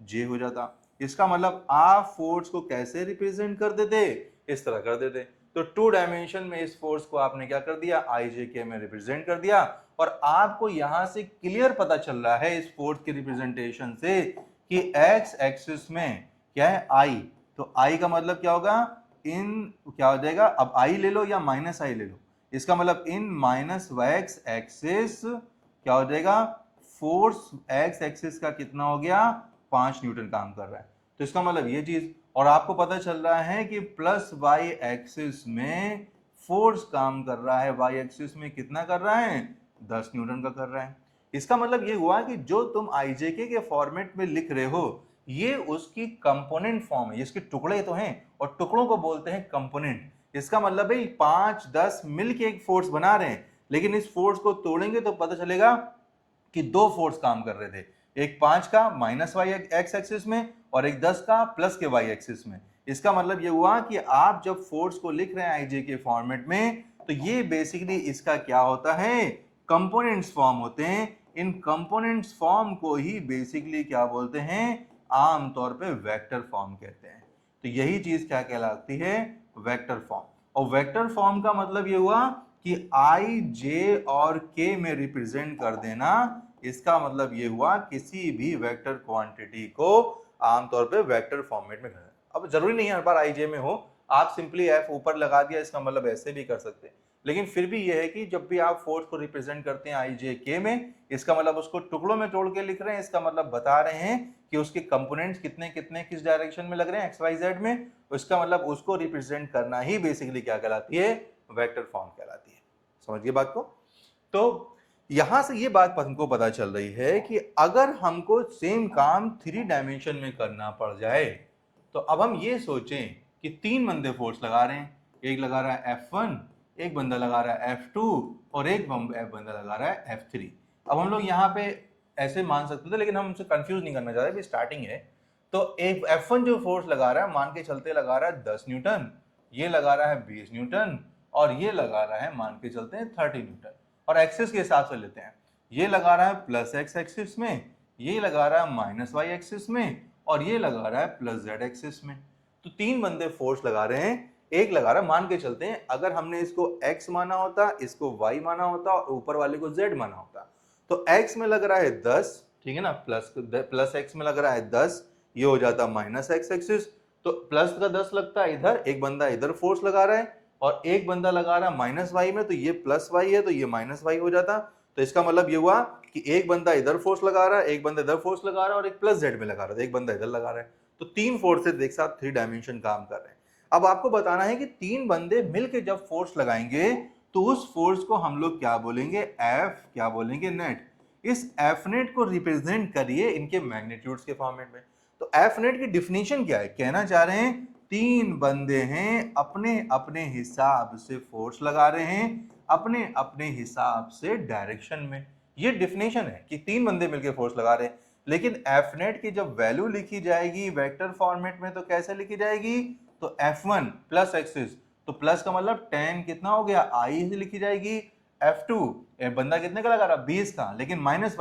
j हो जाता। इसका मतलब आप फोर्स को कैसे रिप्रेजेंट कर देते, इस तरह कर देते। तो टू डायमेंशन में इस फोर्स को आपने क्या कर दिया, आई जे के में रिप्रेजेंट कर दिया। और आपको यहां से क्लियर पता चल रहा है इस फोर्स के रिप्रेजेंटेशन से कि एक्स एक्सिस में क्या है, आई। तो आई का मतलब क्या होगा, इन क्या हो जाएगा, अब आई ले लो या -i ले लो, इसका मतलब इन -x एक्सिस क्या हो जाएगा, फोर्स एक्स एक्सिस का कितना हो गया, 5 न्यूटन काम कर रहा है। तो इसका मतलब ये चीज, और आपको पता चल रहा है कि प्लस वाई एक्सिस में फोर्स काम कर रहा है, वाई एक्सिस में कितना कर रहा है, 10 न्यूटन का कर रहा है। इसका मतलब ये हुआ कि जो तुम आईजेके के फॉर्मेट में लिख रहे हो ये उसकी कंपोनेंट फॉर्म है, इसके टुकड़े तो हैं और टुकड़ों को बोलते हैं कंपोनेंट। इसका मतलब है 5 10 मिलके एक फोर्स बना रहे हैं, लेकिन इस फोर्स को तोड़ेंगे तो पता चलेगा कि दो फोर्स काम कर रहे थे, एक 5 का -y एक्स एक्सिस में और एक 10 का प्लस के y एक्सिस में। इसका मतलब ये हुआ कि आप जब फोर्स को लिख रहे हैं आईजे के फॉर्मेट में तो ये बेसिकली इसका क्या होता है, कंपोनेंट्स फॉर्म होते हैं। इन कंपोनेंट्स फॉर्म को ही बेसिकली क्या बोलते हैं, आमतौर पे वेक्टर फॉर्म कहते हैं। तो यही चीज क्या कहलाती है, वेक्टर फॉर्म। और वेक्टर फॉर्म का मतलब ये हुआ कि आई जे और के में रिप्रेजेंट कर देना, इसका मतलब ये हुआ किसी भी वेक्टर क्वांटिटी को आमतौर पे वेक्टर फॉर्मेट में करना। अब जरूरी नहीं है हर बार आई जे में हो, आप सिंपली एफ ऊपर लगा दिया, इसका मतलब ऐसे भी कर सकते हैं। लेकिन फिर भी यह है कि जब भी आप फोर्स को रिप्रेजेंट करते हैं आई जे के में, इसका मतलब उसको टुकड़ों में तोड़ के लिख रहे हैं, इसका मतलब बता रहे हैं कि उसके कंपोनेंट्स कितने कितने किस डायरेक्शन में लग रहे हैं, एक्स वाई जेड में। इसका मतलब उसको रिप्रेजेंट करना ही बेसिकली क्या कहलाती है, वेक्टर फॉर्म कहलाती है। समझिए बात को। तो यहां से ये बात हमको पता चल रही है कि अगर हमको सेम काम 3 डायमेंशन में करना पड़ जाए तो अब हम ये सोचें कि 3 बंदे फोर्स लगा रहे हैं, एक लगा रहा है F1, एक बंदा लगा रहा है F2 और एक बंदा लगा रहा है F3। अब हम लोग यहाँ पे ऐसे मान सकते थे, लेकिन हम उनसे कंफ्यूज नहीं करना चाहते, स्टार्टिंग है। तो एक F1 जो फोर्स लगा रहा है, मान के चलते लगा रहा है 10 न्यूटन, ये लगा रहा है 20 न्यूटन और ये लगा रहा है मान के चलते हैं 30 न्यूटन। और एक्सिस के हिसाब से लेते हैं, ये लगा रहा है प्लस एक्स एक्सिस में, ये लगा रहा है माइनस वाई एक्सिस में और ये लगा रहा है प्लस जेड एक्सिस में। तो 3 बंदे फोर्स लगा रहे हैं, एक लगा रहा है, मान के चलते हैं अगर हमने इसको x माना होता, इसको y माना होता और ऊपर वाले को z माना होता, तो x में लग रहा है 10, ठीक है ना, प्लस x में लग रहा है 10, ये हो जाता माइनस एक्स एक्सिस। तो प्लस का 10 लगता है इधर, एक बंदा इधर फोर्स लगा रहा है और एक बंदा लगा रहा है माइनस वाई में, तो ये प्लस वाई है तो ये माइनस वाई हो जाता। तो इसका मतलब ये हुआ कि एक बंदा इधर फोर्स लगा रहा है, एक बंदा इधर फोर्स लगा रहा है और एक प्लस जेड में लगा रहा है, एक बंदा इधर लगा रहा है। तो 3 फोर्सेज एक साथ 3 डायमेंशन काम कर रहे हैं। अब आपको बताना है कि 3 बंदे मिलके जब फोर्स लगाएंगे तो उस फोर्स को हम लोग क्या बोलेंगे, एफ क्या बोलेंगे, नेट। इस एफ नेट को रिप्रेजेंट करिए इनके मैग्नीट्यूड्स के फॉर्मेट में। तो एफ नेट की डिफिनेशन क्या है, कहना चाह रहे हैं 3 बंदे हैं, अपने अपने हिसाब से फोर्स लगा रहे हैं, अपने अपने हिसाब से डायरेक्शन में। ये डिफिनेशन है कि 3 बंदे मिलकर फोर्स लगा रहे हैं। लेकिन एफ नेट की जब वैल्यू लिखी जाएगी वेक्टर फॉर्मेट में तो कैसे लिखी जाएगी, तो F1 प्लस एक्सिस, तो प्लस का मतलब 10 कितना हो गया, आई से लिखी जाएगी। F2 बंदा कितने का लगा रहा, 20 का, लेकिन माइनस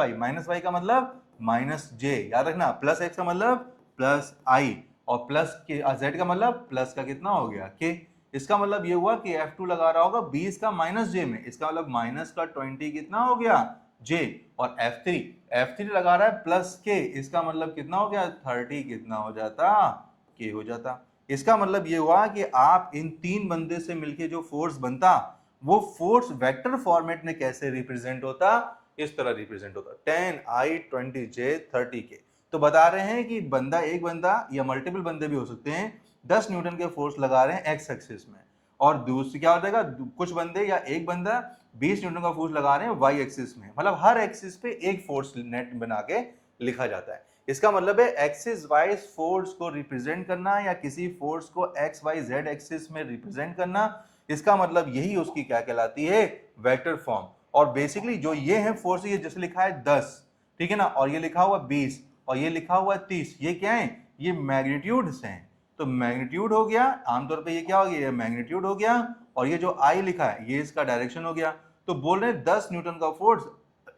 वाई का मतलब माइनस जे, याद रखना। प्लस एक्स का मतलब प्लस आई और प्लस के जेड का मतलब प्लस का कितना हो गया के। इसका मतलब ये हुआ कि F2 लगा रहा होगा 20 का माइनस जे में, इसका मतलब माइनस का 20 कितना हो गया जे। और F3 लगा रहा है प्लस के, इसका मतलब कितना हो गया 30 कितना हो जाता, के हो जाता। इसका मतलब ये हुआ कि आप इन 3 बंदे से मिलके जो फोर्स बनता वो फोर्स वेक्टर फॉर्मेट में कैसे रिप्रेजेंट होता, इस तरह रिप्रेजेंट होता 10i 20j 30k। तो बता रहे हैं कि बंदा, एक बंदा या मल्टीपल बंदे भी हो सकते हैं, 10 न्यूटन के फोर्स लगा रहे हैं एक्स एक्सिस में, और दूसरी क्या हो जाएगा, कुछ बंदे या एक बंदा 20 न्यूटन का फोर्स लगा रहे हैं वाई एक्सिस में। मतलब हर एक्सिस पे एक फोर्स नेट बना के लिखा जाता है। इसका मतलब है एक्सिस वाइज फोर्स को रिप्रेजेंट करना या किसी फोर्स को एक्स वाई जेड एक्सिस में रिप्रेजेंट करना, इसका मतलब यही उसकी क्या कहलाती है, वेक्टर फॉर्म। और बेसिकली जो ये है फोर्स, ये जैसे लिखा है 10, ठीक है ना, और ये लिखा हुआ 20 और ये लिखा हुआ 30, ये क्या है, ये मैग्नीट्यूड्स हैं। तो मैग्नीट्यूड हो गया, आमतौर पे ये क्या हो गया, ये मैग्नीट्यूड हो गया, और ये जो आई लिखा है ये इसका डायरेक्शन हो गया। तो बोल रहे हैं 10 न्यूटन का फोर्स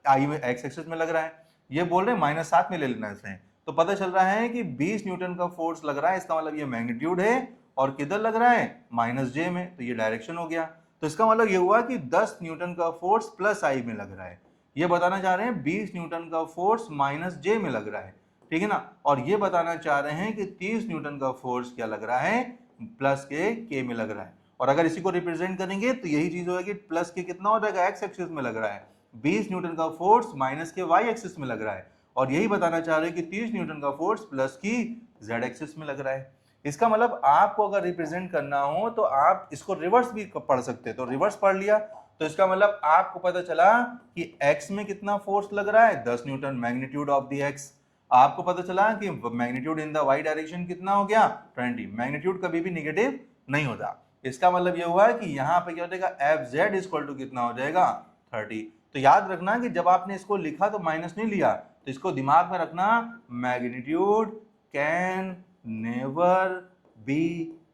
आई में एक्स एक्सिस में लग रहा है, ये बोल रहे हैं -7 में ले लेना इसमें। तो पता चल रहा है कि 20 न्यूटन का फोर्स लग रहा है, इसका मतलब ये मैग्नीट्यूड है, और किधर लग रहा है, -j में, तो ये डायरेक्शन हो गया। तो इसका मतलब ये हुआ कि 10 न्यूटन का फोर्स प्लस आई में लग रहा है। ये बताना चाह रहे हैं 20 न्यूटन का फोर्स -j में लग रहा है, ठीक है ना। और ये बताना चाह रहे हैं कि 30 न्यूटन का फोर्स क्या लग रहा है, प्लस के में लग रहा है। और अगर इसी को रिप्रेजेंट करेंगे तो यही चीज होगी, प्लस के कितना हो जाएगा, एक्स एक्सिस में लग रहा है, 20 न्यूटन का फोर्स माइनस के वाई एक्सिस में लग रहा है, और यही बताना चाह रहे हैं कि 30 न्यूटन का फोर्स प्लस की जेड एक्सिस में लग रहा है। इसका मतलब आपको अगर रिप्रेजेंट करना हो तो आप इसको रिवर्स भी पढ़ सकते हैं। तो रिवर्स पढ़ लिया तो इसका मतलब आपको पता चला कि x में कितना फोर्स लग रहा है, 10 Newton, magnitude of the x। आपको पता चला कि magnitude in the y direction कितना हो गया, 20। मैग्नीट्यूड कभी भी नेगेटिव नहीं होता। इसका मतलब यह हुआ कि यहाँ पे क्या हो जाएगा, Fz इक्वल टू कितना हो जाएगा, 30। तो याद रखना कि जब आपने इसको लिखा तो माइनस नहीं लिया, तो इसको दिमाग में रखना, मैग्नीट्यूड कैन नेवर बी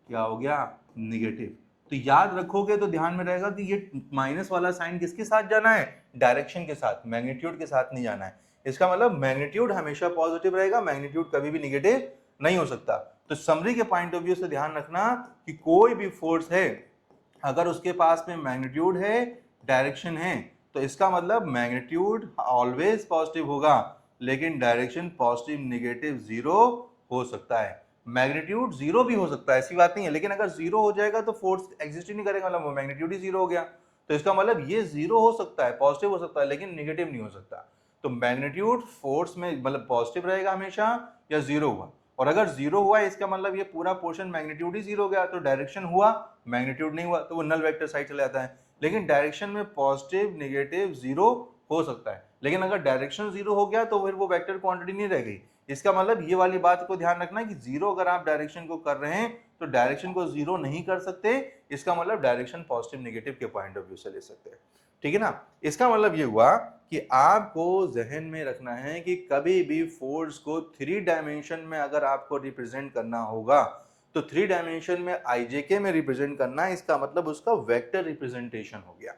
क्या हो गया, नेगेटिव। तो याद रखोगे तो ध्यान में रहेगा कि ये माइनस वाला साइन किसके साथ जाना है, डायरेक्शन के साथ, मैग्नीट्यूड के साथ नहीं जाना है। इसका मतलब मैग्नीट्यूड हमेशा पॉजिटिव रहेगा, मैग्नीट्यूड कभी भी नेगेटिव नहीं हो सकता। तो समरी के पॉइंट ऑफ व्यू से ध्यान रखना कि कोई भी फोर्स है अगर उसके पास में मैग्नीट्यूड है, डायरेक्शन है, तो इसका मतलब मैग्नीट्यूड ऑलवेज पॉजिटिव होगा, लेकिन डायरेक्शन पॉजिटिव नेगेटिव जीरो हो सकता है। मैग्नीट्यूड जीरो भी हो सकता है, ऐसी बात नहीं है, लेकिन अगर जीरो हो जाएगा तो फोर्स एग्जिस्ट ही नहीं करेगा, मतलब मैग्नीट्यूड ही जीरो हो गया। तो इसका मतलब ये जीरो हो सकता है, पॉजिटिव हो सकता है, लेकिन नेगेटिव नहीं हो सकता। तो मैग्नीट्यूड फोर्स में मतलब पॉजिटिव रहेगा हमेशा, या जीरो हुआ। और अगर जीरो हुआ है इसका मतलब ये पूरा पोर्शन मैग्नीट्यूड ही जीरो हो गया, तो डायरेक्शन हुआ, मैग्नीट्यूड नहीं हुआ, तो वो नल वेक्टर साइड चला जाता है। लेकिन डायरेक्शन में पॉजिटिव नेगेटिव जीरो हो सकता है, लेकिन अगर डायरेक्शन जीरो हो गया तो फिर वो वेक्टर क्वांटिटी नहीं रह गई। इसका मतलब ये वाली बात को ध्यान रखना कि जीरो अगर आप डायरेक्शन को कर रहे हैं तो डायरेक्शन को जीरो नहीं कर सकते, इसका मतलब डायरेक्शन पॉजिटिव नेगेटिव के पॉइंट ऑफ व्यू से ले सकते हैं, ठीक है ना। इसका मतलब ये हुआ कि आपको जहन में रखना है कि कभी भी फोर्स को 3 डायमेंशन में अगर आपको रिप्रेजेंट करना होगा तो 3 डायमेंशन में आईजेके में रिप्रेजेंट करना, इसका मतलब उसका वेक्टर रिप्रेजेंटेशन हो गया।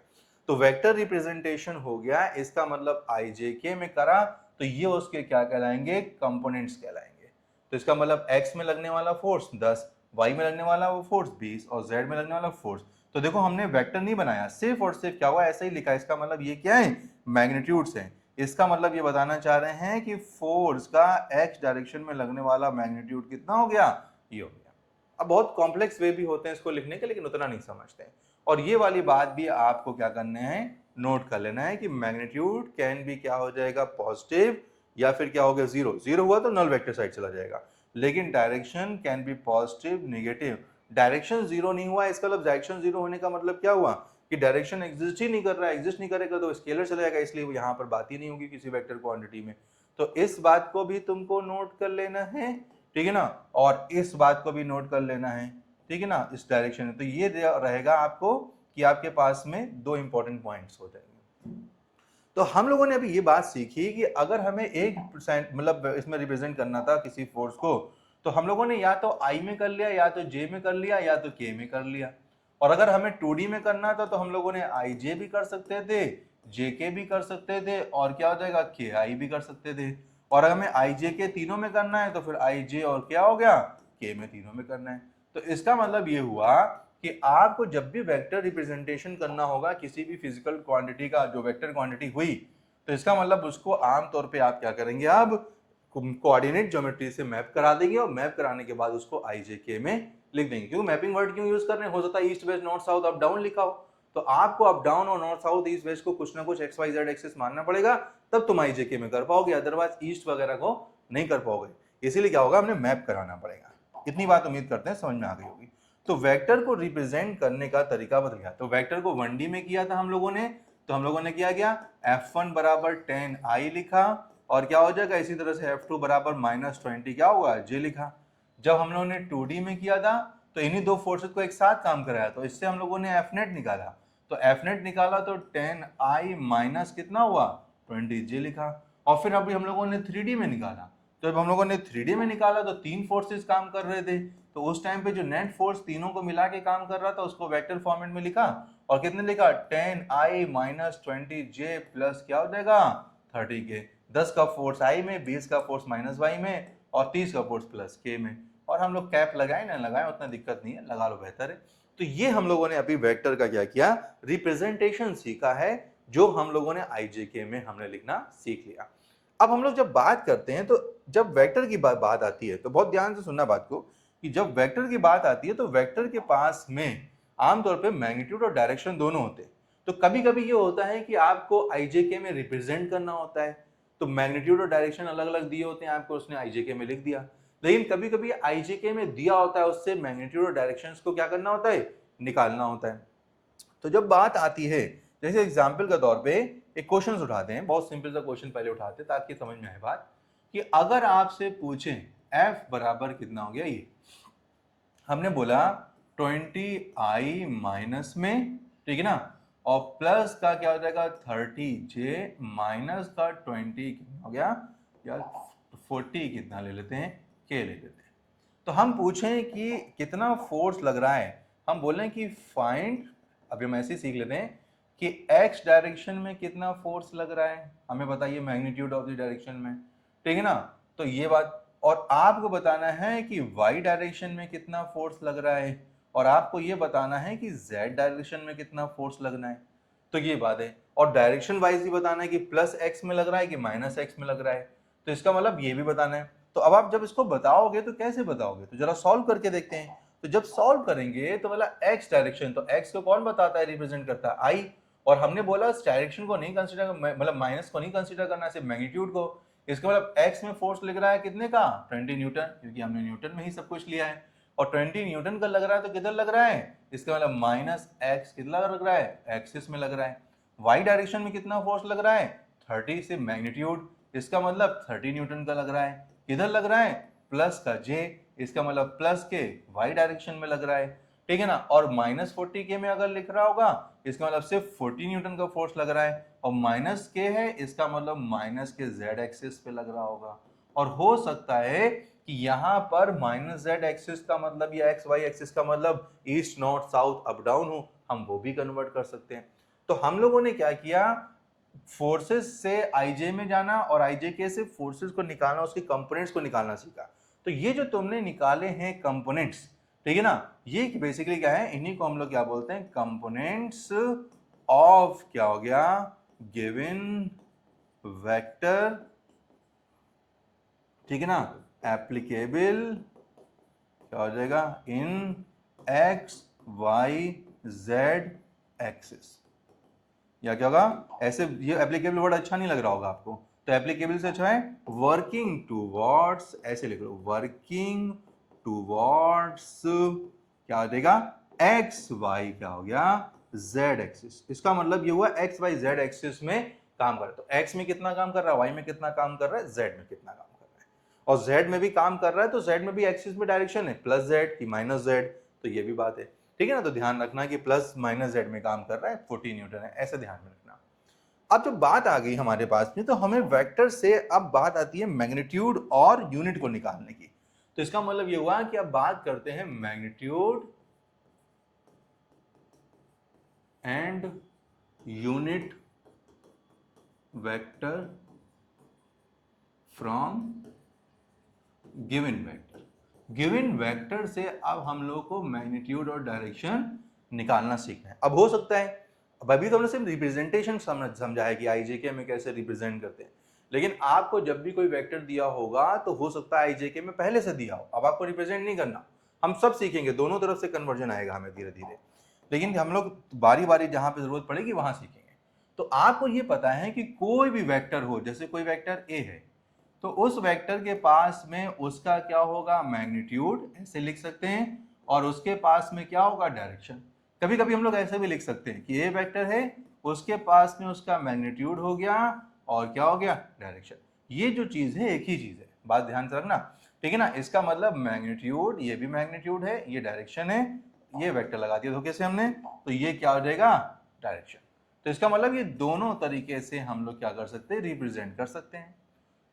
तो वेक्टर रिप्रेजेंटेशन हो गया, इसका मतलब आईजेके में करा तो ये उसके क्या कहलाएंगे, कंपोनेंट्स कहलाएंगे। तो इसका मतलब x में लगने वाला फोर्स 10, y में लगने वाला वो फोर्स 20 और z में लगने वाला फोर्स। तो देखो हमने वेक्टर नहीं बनाया, सिर्फ और सिर्फ क्या हुआ, ऐसा ही लिखा। इसका मतलब ये क्या है, मैग्नीट्यूड्स है। इसका मतलब ये बताना चाह रहे हैं कि फोर्स का x डायरेक्शन में लगने वाला मैग्नीट्यूड कितना हो गया, ये हो गया। अब बहुत कॉम्प्लेक्स वे भी होते हैं इसको लिखने के, लेकिन उतना नहीं समझते। और ये वाली बात भी आपको क्या करने हैं, नोट कर लेना है कि मैग्नीट्यूड कैन भी क्या हो जाएगा, पॉजिटिव या फिर क्या हो गया, जीरो। जीरो हुआ तो नल वेक्टर साइड चला जाएगा, लेकिन direction can be positive negative. Direction zero नहीं हुआ, इसका मतलब डायरेक्शन जीरो होने का मतलब क्या हुआ कि डायरेक्शन एग्जिस्ट ही नहीं कर रहा है। एग्जिस्ट नहीं करेगा तो स्केलर चला जाएगा, इसलिए यहाँ पर बात ही नहीं होगी किसी वेक्टर क्वांटिटी में। तो इस बात को भी तुमको नोट कर लेना है, ठीक है ना, और इस बात को भी नोट कर लेना है, ठीक है ना, इस डायरेक्शन में। तो ये रहेगा आपको कि आपके पास में दो इंपॉर्टेंट पॉइंट्स हो जाएंगे। तो हम लोगों ने अभी ये बात सीखी कि अगर हमें 1% मतलब इसमें रिप्रेजेंट करना था किसी फोर्स को, तो हम लोगों ने या तो I में कर लिया, या तो J में कर लिया, या तो K में कर लिया। और अगर हमें 2D में करना था तो हम लोगों ने IJ भी कर सकते थे, JK भी कर सकते थे, और क्या हो जाएगा, KI भी कर सकते थे। और अगर हमें IJK तीनों में करना है तो फिर IJ और क्या हो गया, K में तीनों में करना है। तो इसका मतलब ये हुआ कि आपको जब भी वेक्टर रिप्रेजेंटेशन करना होगा किसी भी फिजिकल क्वांटिटी का, जो वेक्टर क्वांटिटी हुई, तो इसका मतलब उसको आमतौर पे आप क्या करेंगे, अब कोऑर्डिनेट ज्योमेट्री से मैप करा देंगे, और मैप कराने के बाद उसको IJK में लिख देंगे। क्यों मैपिंग वर्ड क्यों यूज कर रहे हैं, हो सकता है east west north south up down लिखा हो, तो आपको अप डाउन और नॉर्थ साउथ ईस्ट वेस्ट को कुछ ना कुछ XYZ एक्सिस मानना पड़ेगा, तब तुम IJK में कर पाओगे, अदरवाइज ईस्ट वगैरह को नहीं कर पाओगे। इसीलिए क्या होगा, हमने मैप कराना पड़ेगा। इतनी बात उम्मीद करते हैं समझ में आ गई होगी। तो वेक्टर को रिप्रेजेंट करने का तरीका बदल गया। तो वेक्टर को 1D में किया था हम लोगों ने, तो हम लोगों ने क्या किया, F1 बराबर 10I लिखा, और क्या हो जाएगा इसी तरह से F2 बराबर -20 क्या होगा, J लिखा। जब हम लोगों ने 2D में किया था तो इन्हीं दो फोर्सेस को एक साथ काम कराया, तो इससे हम लोगों ने Fnet निकाला। तो Fnet निकाला तो 10I माइनस कितना हुआ, 20J लिखा। और फिर अभी हम लोगों ने 3D में निकाला, तो जब हम लोगों ने 3D में निकाला तो तीन फोर्सेस काम कर रहे थे, तो उस टाइम पे जो नेट फोर्स तीनों को मिला के काम कर रहा था उसको वेक्टर फॉर्मेट में लिखा, और कितने लिखा, 10I माइनस 20J प्लस क्या हो जाएगा 30K। 10 का फोर्स I में, 20 का फोर्स माइनस Y में, और 30 का फोर्स प्लस K में। और हम लोग कैप लगाए ना लगाए उतना दिक्कत नहीं है, लगा लो बेहतर है। तो ये हम लोगों ने अभी वेक्टर का क्या किया, रिप्रेजेंटेशन सीखा है, जो हम लोगों ने IJK में हमने लिखना सीख लिया। अब हम लोग जब बात करते हैं तो जब वेक्टर की बात आती है तो बहुत ध्यान से सुनना बात को, कि जब वेक्टर की बात आती है तो वेक्टर के पास में आमतौर पे मैग्नीट्यूड और डायरेक्शन दोनों होते हैं। तो कभी कभी ये होता है कि आपको IJK में रिप्रेजेंट करना होता है, तो मैग्नीट्यूड और डायरेक्शन अलग अलग दिए होते हैं, आपको उसने IJK में लिख दिया। लेकिन कभी कभी IJK में दिया होता है, उससे मैग्नीट्यूड और डायरेक्शन को क्या करना होता है, निकालना होता है। तो जब बात आती है, जैसे एग्जाम्पल के तौर पे एक क्वेश्चन उठाते हैं, बहुत सिंपल सा क्वेश्चन पहले उठाते हैं ताकि समझ में आए बात, कि अगर आपसे पूछें F बराबर कितना हो गया, ये हमने बोला 20I माइनस में, ठीक है ना, और प्लस का क्या हो जाएगा 30J माइनस का 20 कितना हो गया, या 40 कितना ले लेते हैं, K ले लेते हैं। तो हम पूछें कि कितना फोर्स लग रहा है, हम बोलें कि फाइंड, अभी हम ऐसे ही सीख लेते हैं कि x डायरेक्शन में कितना फोर्स लग रहा है, हमें बताइए मैग्नीट्यूड ऑफ द डायरेक्शन में, ठीक है ना। तो ये बात, और आपको बताना है कि y डायरेक्शन में कितना फोर्स लग रहा है, और आपको ये बताना है कि z डायरेक्शन में कितना फोर्स लगना है। तो ये बात है, और डायरेक्शन वाइज भी बताना है कि प्लस x में लग रहा है कि माइनस x में लग रहा है, तो इसका मतलब ये भी बताना है। तो अब आप जब इसको बताओगे तो कैसे बताओगे, तो जरा सॉल्व करके देखते हैं। तो जब सॉल्व करेंगे तो बोला x डायरेक्शन, तो x को कौन बताता है, रिप्रेजेंट करता है I, और हमने बोला इस डायरेक्शन को नहीं कंसीडर, मतलब माइनस को नहीं कंसीडर करना, सिर्फ मैग्नीट्यूड को। इसका मतलब x में फोर्स लिख रहा है कितने का, 20 न्यूटन, क्योंकि हमने न्यूटन में ही सब कुछ लिया है, और 20 न्यूटन का लग रहा है तो किधर लग रहा है, इसका मतलब माइनस x कितना लग रहा है, एक्सिस में लग रहा है। y डायरेक्शन में कितना फोर्स लग रहा है, 30 से मैग्नीट्यूड, इसका मतलब 30 न्यूटन का लग रहा है। किधर लग रहा है? प्लस का जे, इसका मतलब प्लस के वाई डायरेक्शन में लग रहा है, ठीक है ना। और -40 के में अगर लिख रहा होगा इसका मतलब सिर्फ 40 न्यूटन का फोर्स लग रहा है, और माइनस के है इसका मतलब माइनस के जेड एक्सिस पे लग रहा होगा। और हो सकता है कि यहाँ पर -z एक्सिस का मतलब या XY एक्सिस का मतलब east north south up down हो, हम वो भी कन्वर्ट कर सकते हैं। तो हम लोगों ने क्या किया, फोर्सेस से आईजे में जाना और आईजे के से फोर्सेस को निकालना, उसके कंपोनेंट्स को निकालना सीखा। तो ये जो तुमने निकाले हैं कंपोनेंट्स, ठीक है ना, ये बेसिकली क्या है, इन्हीं को हम लोग क्या बोलते हैं, कंपोनेंट्स ऑफ क्या हो गया, गिवन वेक्टर, ठीक है ना, एप्लीकेबल क्या हो जाएगा इन एक्स वाई जेड एक्सिस, या क्या होगा, ऐसे ये एप्लीकेबल वर्ड अच्छा नहीं लग रहा होगा आपको, तो एप्लीकेबल से अच्छा है वर्किंग टूवर्ड्स, ऐसे लिख लो वर्किंग टूवर्ड्स क्या हो जाएगा एक्स वाई क्या हो गया जेड एक्सिस। इसका मतलब ये हुआ एक्स वाई जेड एक्सिस में काम कर रहा है, तो एक्स में कितना काम कर रहा है, वाई में कितना काम कर रहा है, जेड में कितना काम कर रहा है, और जेड में भी काम कर रहा है, तो जेड में भी एक्सिस में डायरेक्शन है प्लस जेड की माइनस जेड, तो ये भी बात है, ठीक है ना। तो ध्यान रखना कि प्लस माइनस जेड में काम कर रहा है 40 न्यूटन है, ऐसे ध्यान में रखना। अब जब बात आ गई हमारे पास में, तो हमें वेक्टर से अब बात आती है मैग्नीट्यूड और यूनिट को निकालने की। तो इसका मतलब ये हुआ कि अब बात करते हैं magnitude and unit vector from given vector. Given vector से अब हम लोग को मैग्नीट्यूड और डायरेक्शन निकालना सीखना है। अब हो सकता है, अब अभी तो हमने सिर्फ रिप्रेजेंटेशन समझा है कि आईजेके में कैसे रिप्रेजेंट करते हैं, लेकिन आपको जब भी कोई वेक्टर दिया होगा तो हो सकता है आईजेके में पहले से दिया हो, अब आपको रिप्रेजेंट नहीं करना, हम सब सीखेंगे, दोनों तरफ से कन्वर्जन आएगा हमें धीरे धीरे, लेकिन हम लोग बारी बारी जहां पे जरूरत पड़ेगी वहां सीखेंगे। तो आपको ये पता है कि कोई भी वेक्टर हो, जैसे कोई वेक्टर ए है, तो उस वेक्टर के पास में उसका क्या होगा मैग्नीट्यूड, ऐसे लिख सकते हैं, और उसके पास में क्या होगा डायरेक्शन। कभी कभी हम लोग ऐसे भी लिख सकते हैं कि ए वेक्टर है, उसके पास में उसका मैग्नीट्यूड हो गया और क्या हो गया डायरेक्शन। ये जो चीज है एक ही चीज है, बात ध्यान से रखना, ठीक है ना। इसका मतलब मैग्नीट्यूड, ये भी मैग्नीट्यूड है, ये डायरेक्शन है, ये वेक्टर लगा दिया धोखे से हमने, तो ये क्या हो जाएगा डायरेक्शन। तो इसका मतलब ये दोनों तरीके से हम लोग क्या कर सकते हैं, रिप्रेजेंट कर सकते हैं।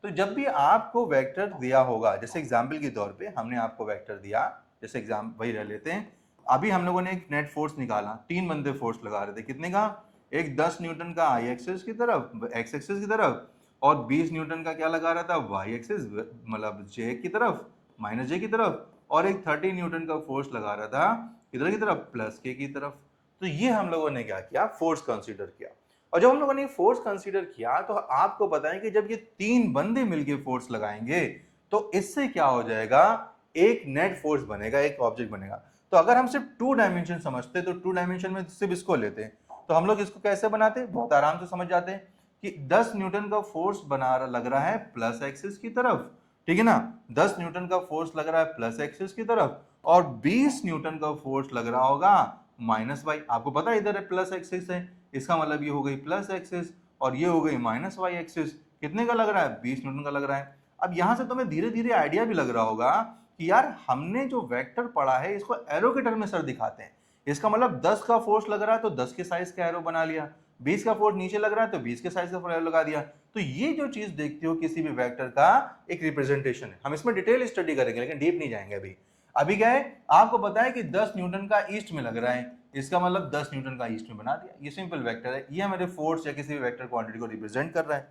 तो जब भी आपको वेक्टर दिया होगा, जैसे एग्जाम्पल के तौर पे हमने आपको वेक्टर दिया, जैसे एग्जाम वही रह लेते हैं, अभी हम लोगों ने एक नेट फोर्स निकाला, 3 बंदे फोर्स लगा रहे थे, कितने का, एक 10 न्यूटन का आई एक्सिस की तरफ, एक्स एक्सिस की तरफ, और 20 न्यूटन का क्या लगा रहा था वाई एक्सिस, मतलब जे की तरफ, माइनस जे की तरफ, और एक 30 न्यूटन का फोर्स लगा रहा था किधर की तरफ, प्लस के की तरफ। तो ये हम लोगों ने क्या किया, फोर्स कंसीडर किया। और जब हम लोगों ने फोर्स कंसीडर किया तो आपको बताएं कि जब ये 3 बंदे मिलके फोर्स लगाएंगे तो इससे क्या हो जाएगा, एक नेट फोर्स बनेगा, एक ऑब्जेक्ट बनेगा। तो अगर हम सिर्फ 2 डायमेंशन समझते तो 2 डायमेंशन में सिर्फ इसको लेते हैं, तो हम लोग इसको कैसे बनाते, बहुत आराम से समझ जाते हैं कि 10 न्यूटन का फोर्स लग रहा है प्लस एक्सिस की तरफ, ठीक है ना, 10 न्यूटन का फोर्स लग रहा है प्लस एक्सिस की तरफ, और 20 न्यूटन का फोर्स लग रहा होगा माइनस वाई। आपको पता है इधर है प्लस एक्सिस है, इसका मतलब ये हो गई प्लस एक्सिस और ये हो गई माइनस वाई एक्सिस। कितने का लग रहा है, 20 न्यूटन का लग रहा है। अब यहां से तुम्हें धीरे धीरे आइडिया भी लग रहा होगा कि यार हमने जो वेक्टर पढ़ा है इसको एरो के टर्म में सर दिखाते हैं। इसका मतलब 10 का फोर्स लग रहा है तो 10 के साइज का एरो बना लिया, 20 का फोर्स नीचे लग रहा है तो 20 के साइज का एरो लगा दिया। तो ये जो चीज देखते हो किसी भी वेक्टर का एक रिप्रेजेंटेशन है। हम इसमें डिटेल स्टडी करेंगे लेकिन डीप नहीं जाएंगे अभी। अभी क्या है, आपको पता है कि 10 न्यूटन का ईस्ट में लग रहा है, इसका मतलब 10 न्यूटन का ईस्ट में बना दिया। ये सिंपल वेक्टर है, ये हमारे फोर्स या किसी भी वेक्टर क्वांटिटी को रिप्रेजेंट कर रहा है।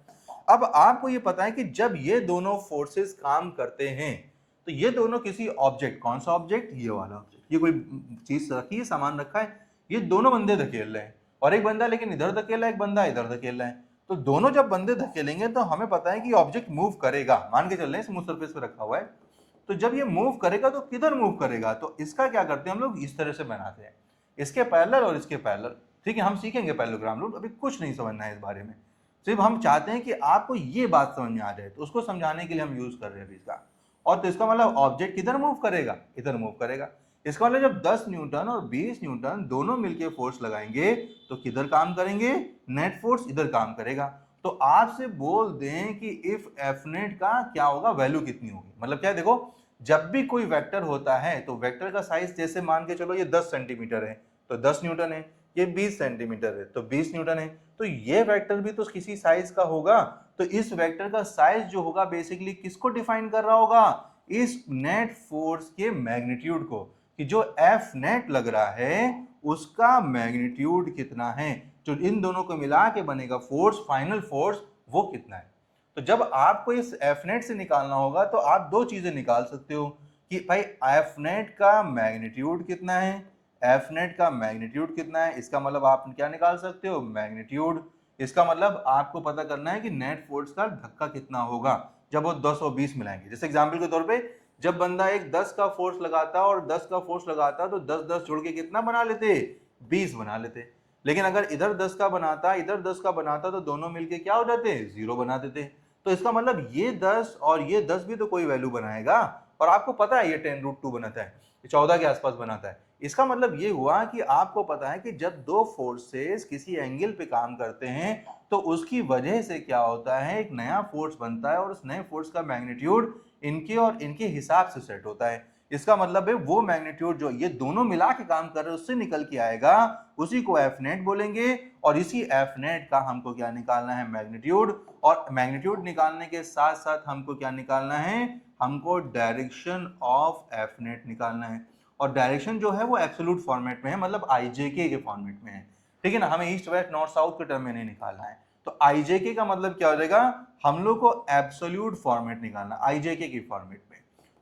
अब आपको ये पता है कि जब ये दोनों फोर्सेस काम करते हैं तो ये दोनों किसी ऑब्जेक्ट, कौन सा ऑब्जेक्ट, ये वाला ऑब्जेक्ट, ये कोई चीज रखी है, सामान रखा है, ये दोनों बंदे धकेल रहे हैं, और एक बंदा लेकिन इधर धकेल रहा है, एक बंदा इधर धकेल रहा है। तो दोनों जब बंदे धकेलेंगे तो हमें पता है कि ऑब्जेक्ट मूव करेगा, मान के चल रहे हैं स्मूथ सरफेस पे रखा हुआ है, तो जब ये मूव करेगा तो किधर मूव करेगा, तो इसका क्या करते हैं हम लोग, इस तरह से बनाते हैं, इसके पैरेलल और इसके पैरेलल। ठीक है, हम सीखेंगे पैरेललोग्राम रूल, अभी कुछ नहीं समझना है इस बारे में, सिर्फ हम चाहते हैं कि आपको ये बात समझ में आ जाए, तो उसको समझाने के लिए हम यूज कर रहे हैं अभी इसका। और तो इसका मतलब ऑब्जेक्ट किधर मूव करेगा, इधर मूव करेगा। इसका मतलब जब 10 न्यूटन और 20 न्यूटन दोनों मिलकर फोर्स लगाएंगे तो किधर काम करेंगे, नेट फोर्स इधर काम करेगा। तो आपसे बोल दें कि इफ एफ नेट का क्या होगा, वैल्यू कितनी होगी। मतलब क्या है, देखो जब भी कोई वेक्टर होता है तो वेक्टर का साइज जैसे मान के चलो ये 10 सेंटीमीटर है तो 10 न्यूटन है, ये 20 सेंटीमीटर है तो 20 न्यूटन है, तो ये वेक्टर भी तो किसी साइज का होगा। तो इस वेक्टर का साइज जो होगा बेसिकली किसको डिफाइन कर रहा होगा, इस नेट फोर्स के मैग्नीट्यूड को, कि जो एफ नेट लग रहा है उसका मैग्नीट्यूड कितना है, जो इन दोनों को मिला के बनेगा फोर्स, फाइनल फोर्स, वो कितना है। तो जब आपको इस एफ नेट से निकालना होगा तो आप दो चीजें निकाल सकते हो कि भाई एफ नेट का मैग्नीट्यूड कितना है, एफ नेट का मैग्नीट्यूड कितना है, इसका मतलब आप क्या निकाल सकते हो, मैग्नीट्यूड। इसका मतलब आपको पता करना है कि नेट फोर्स का धक्का कितना होगा जब वो 10 और 20 मिलाएंगे। जैसे एग्जांपल के तौर पे जब बंदा एक 10 का फोर्स लगाता और 10 का फोर्स लगाता तो 10 10 जोड़ के कितना बना लेते, 20 बना लेते। लेकिन अगर इधर 10 का बनाता इधर 10 का बनाता तो दोनों मिलके क्या हो जाते, 0 बना देते। तो इसका मतलब ये 10 और ये 10 भी तो कोई वैल्यू बनाएगा, और आपको पता है ये 10√2 बनाता है, ये 14 के आसपास बनाता है। इसका मतलब ये हुआ कि आपको पता है कि जब दो फोर्सेस किसी एंगल पे काम करते हैं तो उसकी वजह से क्या होता है, एक नया फोर्स बनता है और उस नए फोर्स का मैग्नीट्यूड इनके और इनके हिसाब से सेट होता है। इसका मतलब है वो मैग्नीट्यूड जो ये दोनों मिला के काम कर रहे हैं उससे निकल के आएगा, उसी को एफ नेट बोलेंगे। और इसी एफ नेट का हमको क्या निकालना है, मैग्नीट्यूड। और मैग्नीट्यूड निकालने के साथ साथ हमको क्या निकालना है, हमको डायरेक्शन ऑफ एफ नेट निकालना है। और डायरेक्शन जो है वो एब्सोल्यूट फॉर्मेट में है, मतलब आईजेके के फॉर्मेट में है, ठीक है ना। हमें ईस्ट वेस्ट नॉर्थ साउथ के टर्म में नहीं निकालना है। तो आईजेके का मतलब क्या हो जाएगा, हम लोग को एब्सोल्यूट फॉर्मेट निकालना आईजेके की फॉर्मेट में।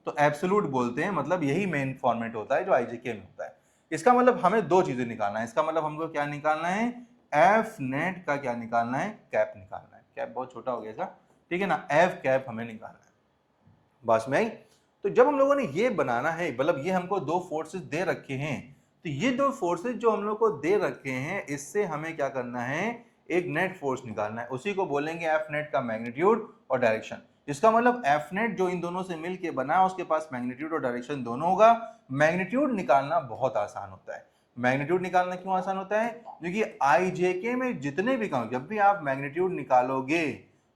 तो एब्सोल्यूट बोलते हैं, मतलब यही मेन फॉर्मेट होता है जो आईजेके में होता है। इसका मतलब हमें दो चीजें निकालना है। इसका मतलब हमको क्या निकालना है, एफ नेट का क्या निकालना है, कैप निकालना है। कैप बहुत छोटा हो गया था, ठीक है ना, एफ कैप हमें निकालना है। बस में आई। तो जब हम लोगों ने ये बनाना है, मतलब ये हमको दो फोर्सेस दे रखे हैं, तो ये दो फोर्सेस जो हम लोग को दे रखे हैं इससे हमें क्या करना है, एक नेट फोर्स निकालना है। उसी को बोलेंगे एफ नेट का मैग्नीट्यूड और डायरेक्शन। इसका मतलब एफ नेट जो इन दोनों से मिलके बना है उसके पास मैग्नीट्यूड और डायरेक्शन दोनों होगा। मैग्नीट्यूड निकालना बहुत आसान होता है। मैग्नीट्यूड निकालना क्यों आसान होता है, क्योंकि आईजेके में जितने भी काम, जब भी आप मैग्नीट्यूड निकालोगे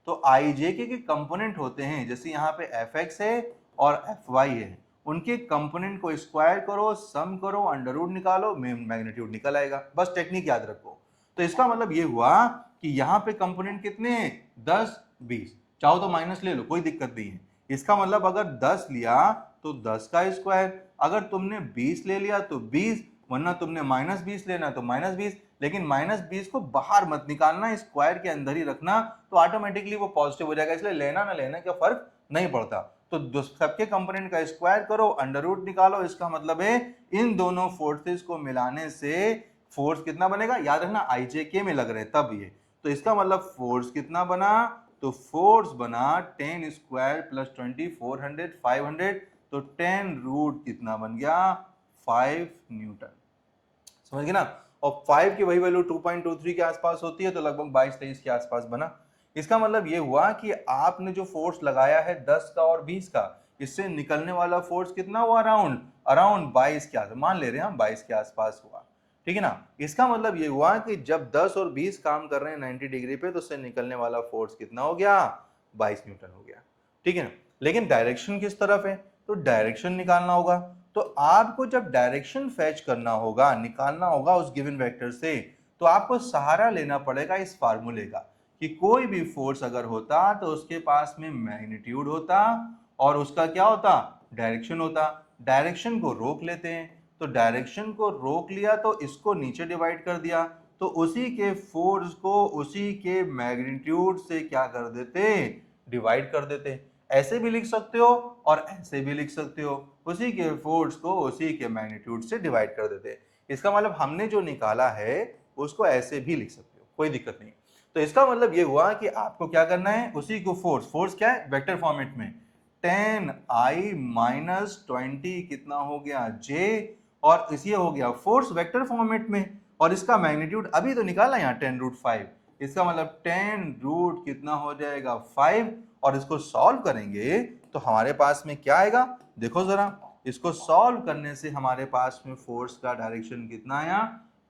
तो आईजेके के कंपोनेंट होते हैं, जैसे यहाँ पे एफ एक्स है और एफ वाई है, उनके कंपोनेंट को स्क्वायर करो, सम करो, अंडर रूट निकालो, मैग्नीट्यूड निकल आएगा। बस टेक्निक याद रखो। तो इसका मतलब ये हुआ कि यहाँ पे कंपोनेंट कितने हैं, 10 20, चाहो तो माइनस ले लो, कोई दिक्कत नहीं है। इसका मतलब अगर 10 लिया तो 10 का स्क्वायर, अगर तुमने 20 ले लिया तो 20, वरना तुमने -20 लेना तो -20। लेकिन -20 को बाहर मत निकालना, स्क्वायर के अंदर ही रखना, तो ऑटोमेटिकली वो पॉजिटिव हो जाएगा। इसलिए लेना ना लेना क्या फर्क नहीं पड़ता। तो सबके कंपोनेंट का स्क्वायर करो, अंडर रूट निकालो। इसका मतलब है इन दोनों फोर्सेस को मिलाने से फोर्स कितना बनेगा, याद रखना आईजेके में लग रहे हैं तब ये। तो इसका मतलब फोर्स कितना बना, तो फोर्स बना 10 स्क्वायर प्लस 20 400 500, तो 10 रूट कितना बन गया, 5 न्यूटन। समझ गए ना। और 5 की वही वैल्यू 2.23 के आसपास होती है, तो लगभग 22-23 के आसपास बना। इसका मतलब ये हुआ कि आपने जो फोर्स लगाया है 10 का और 20 का, इससे निकलने वाला फोर्स कितना हुआ, अराउंड 22 के आसपास, मान ले रहे हैं हम 22 के आसपास हुआ, ठीक है ना। इसका मतलब ये हुआ कि जब 10 और 20 काम कर रहे हैं 90 डिग्री पे, तो उससे निकलने वाला फोर्स कितना हो गया, 22 न्यूटन हो गया, ठीक है ना। लेकिन डायरेक्शन किस तरफ है, तो डायरेक्शन निकालना होगा। तो आपको जब डायरेक्शन फैच करना होगा, निकालना होगा उस गिवन वेक्टर से, तो आपको सहारा लेना पड़ेगा इस फार्मूले का, कि कोई भी फोर्स अगर होता तो उसके पास में मैग्नीट्यूड होता और उसका क्या होता, डायरेक्शन होता। डायरेक्शन को रोक लेते हैं, तो डायरेक्शन को रोक लिया तो इसको नीचे डिवाइड कर दिया, तो उसी के फोर्स को उसी के मैग्नीट्यूड से क्या कर देते, डिवाइड कर देते। ऐसे भी लिख सकते हो और ऐसे भी लिख सकते हो, उसी के फोर्स को उसी के मैग्नीट्यूड से डिवाइड कर देते। इसका मतलब हमने जो निकाला है उसको ऐसे भी लिख सकते हो, कोई दिक्कत नहीं। तो इसका मतलब ये हुआ कि आपको क्या करना है, उसी को फोर्स क्या है, वेक्टर फॉर्मेट में 10i - 20 कितना हो गया, j, और इसी हो गया फोर्स वेक्टर फॉर्मेट में, और इसका मैग्नीट्यूड अभी तो निकाला यहाँ 10√5। इसका मतलब 10 रूट कितना हो जाएगा, 5। और इसको सॉल्व करेंगे तो हमारे पास में क्या आएगा, देखो जरा, इसको सॉल्व करने से हमारे पास में फोर्स का डायरेक्शन कितना आया,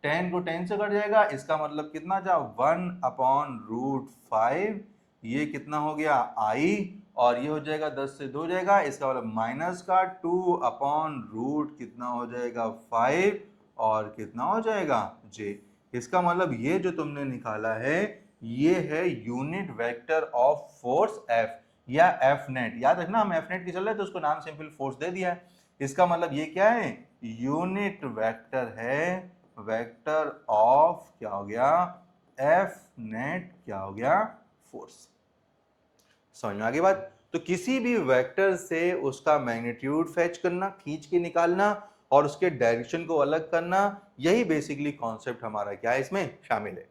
10 को 10 से कट जाएगा, इसका मतलब कितना जा 1/√5, ये कितना हो गया i, और ये हो जाएगा 10 से 2 जाएगा, इसका मतलब माइनस का 2/रूट कितना हो जाएगा 5, और कितना हो जाएगा j। इसका मतलब ये जो तुमने निकाला है ये है unit vector of force F या F नेट। याद रखना हम F नेट की चल रहे तो उसको नाम सिंपल फोर्स दे दिया है। इसका मतलब ये क्या है, यूनिट वेक्टर है, वेक्टर ऑफ क्या हो गया F नेट क्या हो गया फोर्स। समझ में आ गई बात। तो किसी भी वेक्टर से उसका मैग्नीट्यूड फेच करना, खींच के निकालना और उसके डायरेक्शन को अलग करना, यही बेसिकली कॉन्सेप्ट हमारा क्या है इसमें शामिल है।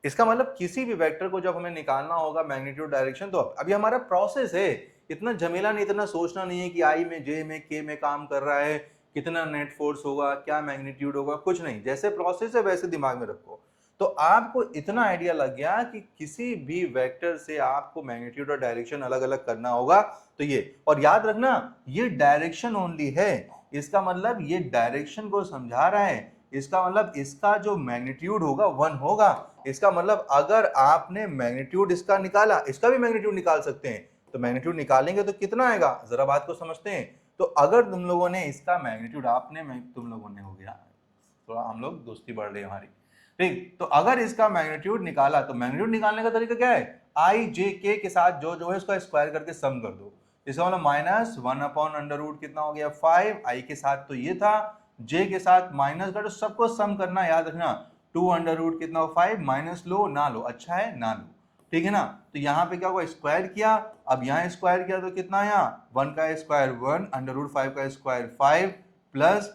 इसका मतलब किसी भी वेक्टर को जब हमें निकालना होगा मैग्नीट्यूड डायरेक्शन, तो अभी हमारा प्रोसेस है, इतना झमेला नहीं, इतना सोचना नहीं है कि आई में जे में के में काम कर रहा है, कितना नेट फोर्स होगा, क्या मैग्नीट्यूड होगा, कुछ नहीं, जैसे प्रोसेस है वैसे दिमाग में रखो। तो आपको इतना आइडिया लग गया कि किसी भी वेक्टर से आपको मैग्नीट्यूड और डायरेक्शन अलग अलग करना होगा। तो ये, और याद रखना ये डायरेक्शन ओनली है, इसका मतलब ये डायरेक्शन को समझा रहा है, इसका मतलब इसका जो मैग्नीट्यूड होगा 1 होगा। इसका मतलब अगर आपने मैग्नीट्यूड इसका निकाला, इसका भी मैग्नीट्यूड निकाल सकते हैं, तो मैग्नीट्यूड निकालेंगे तो कितना आएगा, जरा बात को समझते हैं। तो अगर तुम लोगों ने इसका मैग्नीट्यूड तुम लोगों ने हो गया, थोड़ा हम लोग दोस्ती बढ़ रही है हमारी, ठीक। तो अगर इसका मैग्नीट्यूड निकाला, तो मैग्नीट्यूड निकालने का तरीका क्या है, आई जे के के साथ जो है उसका स्क्वायर करके सम कर दो। इसका मतलब माइनस 1/√, कितना हो गया 5, आई के साथ तो ये था, जे के साथ माइनस का, तो सबको सम करना, याद रखना 2/√ कितना हो 5, माइनस लो ना लो, अच्छा है ना लो, ठीक है ना। तो यहाँ पे क्या हुआ स्क्वायर किया, अब यहाँ स्क्वायर किया तो कितना आया 1 का स्क्वायर 1, √5 का स्क्वायर 5, प्लस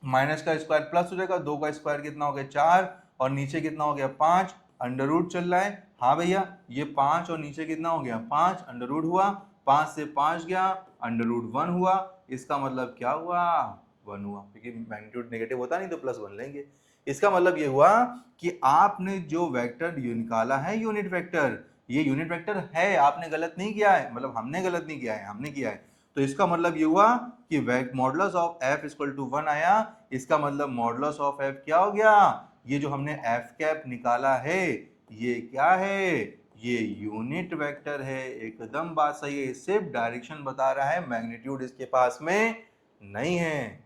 माइनस का स्क्वायर प्लस हो जाएगा, 2 का स्क्वायर कितना हो गया 4, और नीचे कितना हो गया 5, अंडर चल रहा है, हाँ भैया ये 5 और नीचे कितना हो गया 5, अंडर हुआ, 5 से 5 गया, अंडर1 हुआ, इसका मतलब क्या हुआ 1 हुआ, क्योंकि मैग्नीट्यूड नेगेटिव होता नहीं तो +1 लेंगे। इसका मतलब ये हुआ कि आपने जो वेक्टर निकाला है यूनिट वेक्टर, ये यूनिट वेक्टर है, आपने गलत नहीं किया है, मतलब हमने गलत नहीं किया है, हमने किया है। तो इसका मतलब ये हुआ कि मॉडुलस ऑफ F = 1 आया, इसका मतलब मॉडुलस ऑफ F क्या हो गया, ये जो हमने F कैप निकाला है ये क्या है, ये यूनिट वेक्टर है। एकदम बात सही है, सिर्फ डायरेक्शन बता रहा है, मैग्नीट्यूड इसके पास में नहीं है।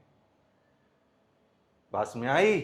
बात में आई।